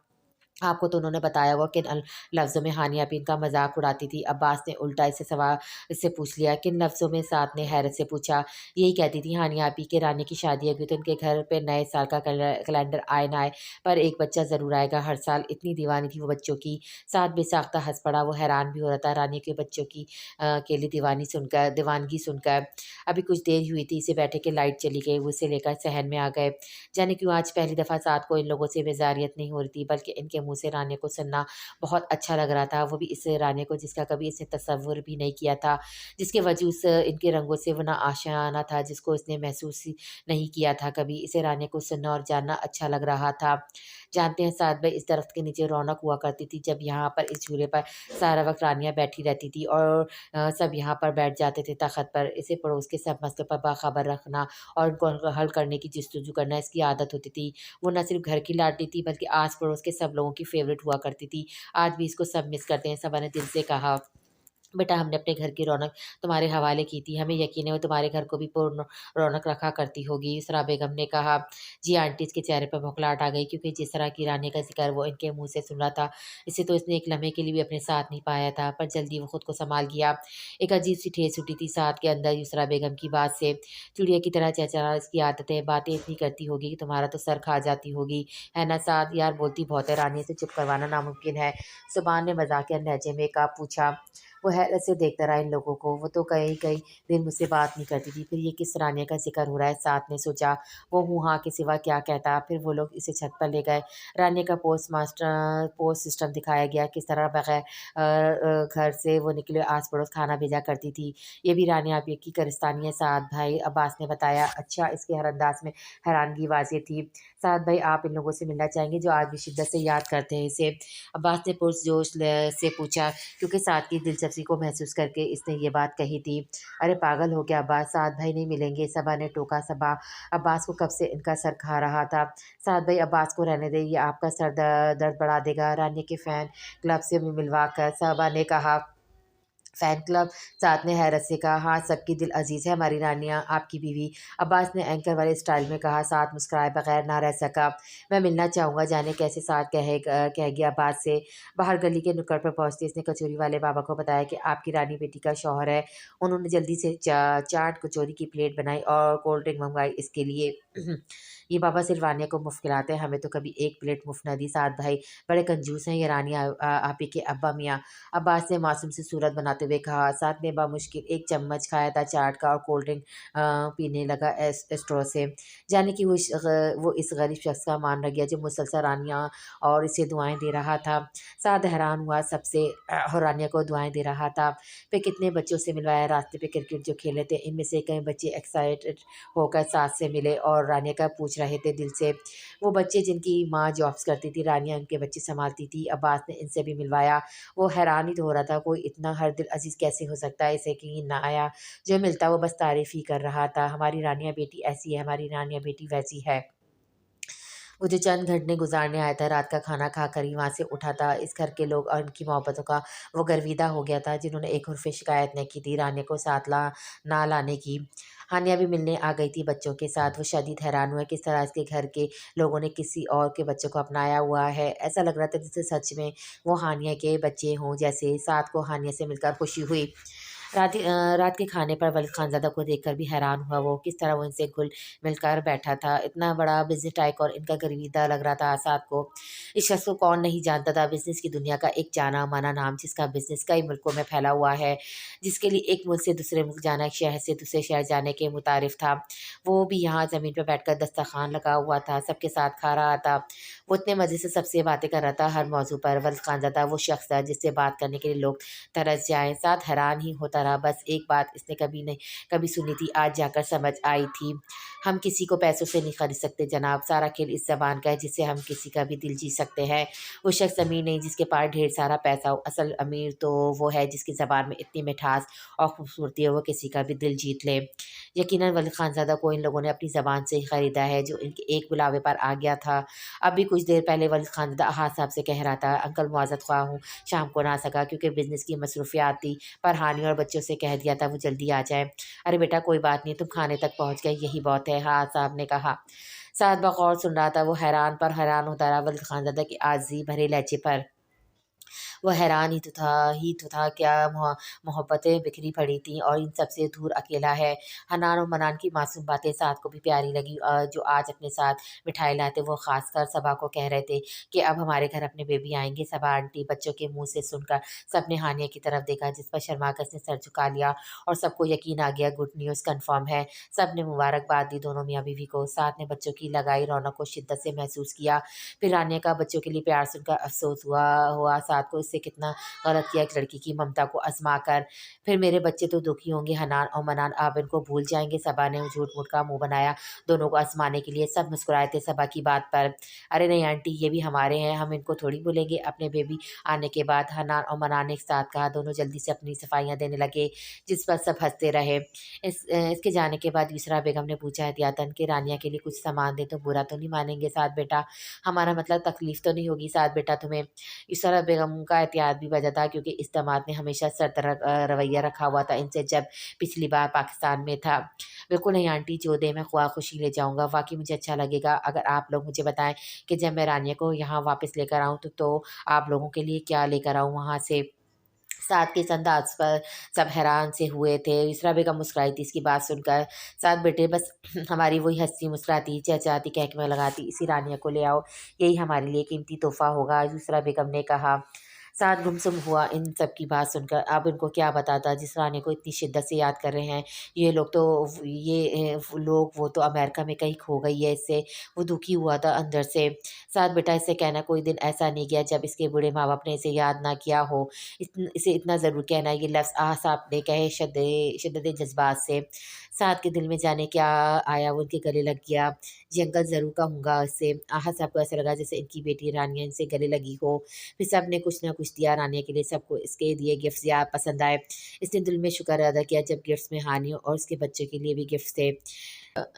आपको तो उन्होंने बताया होगा किन लफ्ज़ों में हानिया भी इनका मज़ाक उड़ाती थी। अब्बास ने उल्टा इससे पूछ लिया। किन लफ्ज़ों में? साथ ने हैरत से पूछा। यही कहती थी हानिया आपी कि रानी की शादी होगी तो इनके घर पे नए साल का कैलेंडर आए ना आए पर एक बच्चा ज़रूर आएगा हर साल। इतनी दीवानी थी वो बच्चों की। साथ बेसाख्ता हँस पड़ा। वो हैरान भी हो रहा था रानी के बच्चों की के लिए दीवानगी सुनकर। अभी कुछ देर ही हुई थी इसे बैठे कि लाइट चली गई। वो इसे लेकर सहन में आ गए। जाने क्यों आज पहली दफ़ा साथ को इन लोगों से बेज़ारियत नहीं हो रही थी बल्कि इनके मुँह से रानी को सुनना बहुत अच्छा लग रहा था। वो भी इस रानी को जिसका कभी इसने तसव्वुर भी नहीं किया था, जिसके वजूद से इनके रंगों से वो ना आशियाना था, जिसको इसने महसूस ही नहीं किया था कभी। इसे रानी को सुनना और जानना अच्छा लग रहा था। जानते हैं साथ भाई इस दरख्त के नीचे रौनक हुआ करती थी जब यहाँ पर इस झूले पर सारा वक़्त रानियाँ बैठी रहती थी और सब यहाँ पर बैठ जाते थे तख़्त पर। इसे पड़ोस के सब मसलों पर बाख़बर रखना और उनको हल करने की जस्तजू करना इसकी आदत होती थी। वो ना सिर्फ़ घर की लाडली थी बल्कि आस-पड़ोस के सब लोगों की फ़ेवरेट हुआ करती थी। आज भी इसको सब मिस करते हैं। सबा ने दिल से कहा। बेटा हमने अपने घर की रौनक तुम्हारे हवाले की थी। हमें यकीन है वो तुम्हारे घर को भी पूर्ण रौनक रखा करती होगी। इसरा बेगम ने कहा। जी आंटी इसके चेहरे पर बौखलाहट आ गई क्योंकि जिस तरह की रानी का ज़िक्र वो इनके मुँह से सुन रहा था, इसे तो इसने एक लम्हे के लिए भी अपने साथ नहीं पाया था। पर जल्दी वो खुद को सँभाल गया। एक अजीब-सी ठेस उठी थी साथ के अंदर युसरा बेगम की बात से। चिड़िया की तरह चहचहा इसकी आदत है, बातें इतनी करती होगी कि तुम्हारा तो सर खा जाती होगी। है ना साद? यार बोलती बहुत है, रानी से चुप करवाना नामुमकिन है। सुभान ने मज़ाकिया लहजे में कहा पूछा। वो हैरत से देखता रहा इन लोगों को। वो तो कई-कई दिन मुझसे बात नहीं करती थी। फिर ये किस रानिया का ज़िक्र हो रहा है? साथ ने सोचा। वो हूँ-हाँ के सिवा क्या कहता? फिर वो लोग इसे छत पर ले गए। रानिया का पोस्ट सिस्टम दिखाया गया। किस तरह बगैर घर से वो निकले आस-पड़ोस खाना भेजा करती थी। ये भी रानिया आपी की कारस्तानी है साद भाई, अब्बास ने बताया। अच्छा इसके हर अंदाज़ में हैरानगी वाज़ेह थी। साद भाई आप इन लोगों से मिलना चाहेंगे जो आज भी शिद्दत से याद करते हैं इसे? अब्बास ने पुरजोश से पूछा क्योंकि साद की दिलचस्पी को महसूस करके इसने ये बात कही थी। अरे पागल हो क्या अब्बास? साद भाई नहीं मिलेंगे। सबा ने टोका। सबा अब्बास को कब से इनका सर खा रहा था। साद भाई अब्बास को रहने दें, ये आपका सर दर्द बढ़ा देगा। रानी के फ़ैन क्लब से भी मिलवा कर सबा ने कहा। Fan club? साथ ने हैरत से कहा। हाँ, सबकी दिल अज़ीज़ है हमारी रानियाँ, आपकी बीवी। अब्बास ने एंकर वाले स्टाइल में कहा। साथ मुस्कुराए बगैर ना रह सका। मैं मिलना चाहूँगा। जाने कैसे साथ कह गया अब्बास से। बाहर गली के नुक्कड़ पर पहुँचते इसने कचौरी वाले बाबा को बताया कि आपकी रानी बेटी का शौहर है। उन्होंने जल्दी से चाट कचौरी की प्लेट बनाई और कोल्ड ड्रिंक मँगवाई इसके लिए। ये बाबा सिर्फ़ रानिया को मुफ़्त खिलाते हैं, हमें तो कभी एक प्लेट मुफ़्त न दी। साथ भाई बड़े कंजूस हैं ये रानिया आपी के अब्बा मियाँ। अब्बास ने मासूम सी सूरत बनाते हुए कहा। साथ ने बामुश्किल एक चम्मच खाया था चाट का और कोल्ड ड्रिंक पीने लगा स्ट्रॉ से। जाने कि वो इस गरीब शख्स का मान रह गया जो मुसलसल रानिया और इसे दुआएं दे रहा था। साथ हैरान हुआ सबसे और रानिया को दुआएं दे रहा था। फिर कितने बच्चों से मिलवाया रास्ते पे क्रिकेट जो खेले थे इनमें से कई बच्चे एक्साइटेड होकर साथ से मिले और रानिया का पूछ रहे थे दिल से। वो बच्चे जिनकी माँ जॉब्स करती थी रानिया उनके बच्चे संभालती थी। अब्बास ने इनसे भी मिलवाया। वो हैरान ही तो हो रहा था कोई इतना हर दिल अजीज़ कैसे हो सकता है, इसे यकीन ना आया। जो मिलता वो बस तारीफ़ ही कर रहा था। हमारी रानिया बेटी ऐसी है, हमारी रानिया बेटी वैसी है। वो जो चंद घंटे गुज़ारने आया था रात का खाना खाकर ही वहाँ से उठा था। इस घर के लोग और इनकी मोहब्बतों का वो गर्विदा हो गया था जिन्होंने एक हर्फ़ शिकायत नहीं की थी रानिया को साथ ना लाने की। हानिया भी मिलने आ गई थी बच्चों के साथ। वो शदीद हैरान हुए किस तरह इसके घर के लोगों ने किसी और के बच्चों को अपनाया हुआ है। ऐसा लग रहा था जैसे सच में वो हानिया के बच्चे हों जैसे। साथ को हानिया से मिलकर खुशी हुई। रात के खाने पर वलीद खानज़ादा को देखकर भी हैरान हुआ वो, किस तरह वो इनसे घुल-मिल कर बैठा था। इतना बड़ा बिज़नेस टाइकून इनका गर्विदा लग रहा था आसाद को। इस शख़्स को कौन नहीं जानता था, बिज़नेस की दुनिया का एक जाना-माना नाम जिसका बिज़नेस कई मुल्कों में फैला हुआ है, जिसके लिए एक मुल्क से दूसरे मुल्क जाना, एक शहर से दूसरे शहर जाने के मुतारिफ था। वो भी यहाँ ज़मीन पे बैठकर दस्तरख़्वान लगा हुआ था, सबके साथ खा रहा था। वो इतने मज़े से सबसे बातें कर रहा था हर मौज़ू पर। वलीद खानज़ादा वो शख़्स था जिससे बात करने के लिए लोग तरस जाएँ। साथ हैरान ही होता کرتا رہا। بس एक बात इसने कभी सुनी थी, आज जाकर समझ आई थी। हम किसी को पैसों से नहीं खरीद सकते जनाब, सारा खेल इस ज़बान का है जिससे हम किसी का भी दिल जीत सकते हैं। वो शख्स अमीर नहीं जिसके पास ढेर सारा पैसा हो, असल अमीर तो वो है जिसकी ज़बान में इतनी मिठास और खूबसूरती है वो किसी का भी दिल जीत ले। यकीनन वली खानज़ादा को इन लोगों ने अपनी ज़बान से ही ख़रीदा है जो इनके एक बुलावे पर आ गया था। अभी कुछ देर पहले वली खानज़ादा अहाद साहब से कह रहा था, अंकल मुआज़त ख़्वाह हूँ, शाम को ना सका क्योंकि बिज़नेस की मसरूफ़ियात थी, पर हानि और बच्चों से कह दिया था वो जल्दी आ जाए। अरे बेटा कोई बात नहीं, तुम खाने तक पहुँच गए यही बहुत है, हाँ साहब ने कहा। साद बगौर सुन रहा था, वो हैरान पर हैरान होता रहा वली खानज़ादा की आज़ी भरे लहजे पर। वो हैरान ही तो था क्या मोहब्बतें बिखरी पड़ी थीं और इन सब से दूर अकेला है। हनान और मनान की मासूम बातें साद को भी प्यारी लगी, जो आज अपने साथ मिठाई लाते वो खासकर सबा को कह रहे थे कि अब हमारे घर अपने बेबी आएंगे। सबा आंटी बच्चों के मुंह से सुनकर सबने हानिया की तरफ देखा जिस पर शर्माकर उसने सर झुका लिया और सबको यकीन आ गया गुड न्यूज़ कन्फर्म है। सब ने मुबारकबाद दी दोनों मियाँ बीवी को। साथ ने बच्चों की लगाई रौनक को शिद्दत से महसूस किया। फिर रानिया का बच्चों के लिए प्यार सुनकर अफसोस हुआ हुआ साथ को इससे कितना गलत किया एक लड़की की ममता को आजमा कर। फिर मेरे बच्चे तो दुखी होंगे, हनान और मनान आप इनको भूल जाएंगे। सबा ने झूठ मूठ का मुंह बनाया दोनों को आजमाने के लिए। सब मुस्कुराए थे सबा की बात पर। अरे नहीं आंटी, ये भी हमारे हैं, हम इनको थोड़ी भूलेंगे। अपने बेबी आने के बाद हनान और मनान ने एक साथ कहा। दोनों जल्दी से अपनी सफाइयाँ देने लगे जिस पर सब हंसते रहे। इसके जाने के बाद यूसरा बेगम ने पूछा एहतियातन कि रानिया के लिए कुछ सामान दे तो बुरा तो नहीं मानेंगे साथ बेटा? हमारा मतलब तकलीफ तो नहीं होगी साथ बेटा तुम्हें? इसरा बेगम का एहतियात भी वजह था क्योंकि इस दामाद ने हमेशा सख्त रवैया रखा हुआ था इनसे जब पिछली बार पाकिस्तान में था। बिल्कुल नहीं आंटी, जो दे मैं ख्वाह खुशी ले जाऊंगा। वाकई मुझे अच्छा लगेगा अगर आप लोग मुझे बताएं कि जब मैं रानिया को यहाँ वापस लेकर आऊँ तो आप लोगों के लिए क्या लेकर आऊँ वहाँ से। साथ के इस अंदाज पर सब हैरान से हुए थे। इसरा बेगम मुस्कुराई थी इसकी बात सुनकर। साथ बेटे बस हमारी वही हंसी मुस्कुराती चहचहाती कहकमे लगाती, इसी रानिया को ले आओ, यही हमारे लिए कीमती तोहफा होगा, दूसरा बेगम ने कहा। साथ गुमसुम हुआ इन सब की बात सुनकर। अब इनको क्या बताता जिस रानी को इतनी शिद्दत से याद कर रहे हैं ये लोग तो। वो तो अमेरिका में कहीं खो गई है इससे। वो दुखी हुआ था अंदर से। साथ बेटा इससे कहना कोई दिन ऐसा नहीं गया जब इसके बूढ़े माँ बाप ने इसे याद ना किया हो। इसे इतना ज़रूर कहना ये लफ्ज़ आह साहब ने कहे शिद्दत जज्बात से। साथ के दिल में जाने क्या आया वो उनके गले लग गया। जी अंकल ज़रूर कहूँगा इससे। आहा साहब को ऐसा लगा जैसे इनकी बेटी रानिया इनसे गले लगी हो। फिर सब ने कुछ ना कुछ दिया रानिया के लिए। सबको इसके दिए गिफ्ट्स या पसंद आए। इसने दिल में शुक्र अदा किया जब गिफ्ट्स में हानि और उसके बच्चे के लिए भी गिफ्ट्स थे।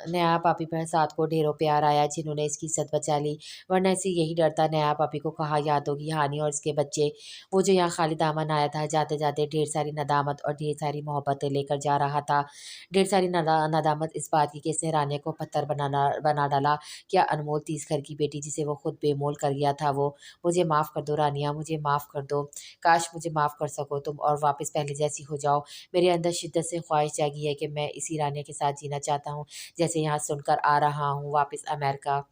नया पापी पर साथ को ढेरों प्यार आया जिन्होंने इसकी इज्जत बचा ली, वरना इसे यही डर था नया पापी को कहाँ याद होगी हानि और उसके बच्चे। वो जो यहाँ खाली दामन आया था जाते जाते ढेर सारी नदामत और ढेर सारी मोहब्बतें लेकर जा रहा था। ढेर सारी नदामत इस बात की कि इसने रानिया को पत्थर बना डाला। क्या अनमोल थी इस घर की बेटी जिसे वो खुद बेमोल कर गया था वो। मुझे माफ़ कर दो रानिया, मुझे माफ़ कर दो। काश मुझे माफ़ कर सको तुम और वापस पहले जैसी हो जाओ। मेरे अंदर शिद्दत से ख्वाहिश जागी है कि मैं इसी रानिया के साथ जीना चाहता हूँ जैसे यहाँ सुनकर आ रहा हूँ वापस अमेरिका।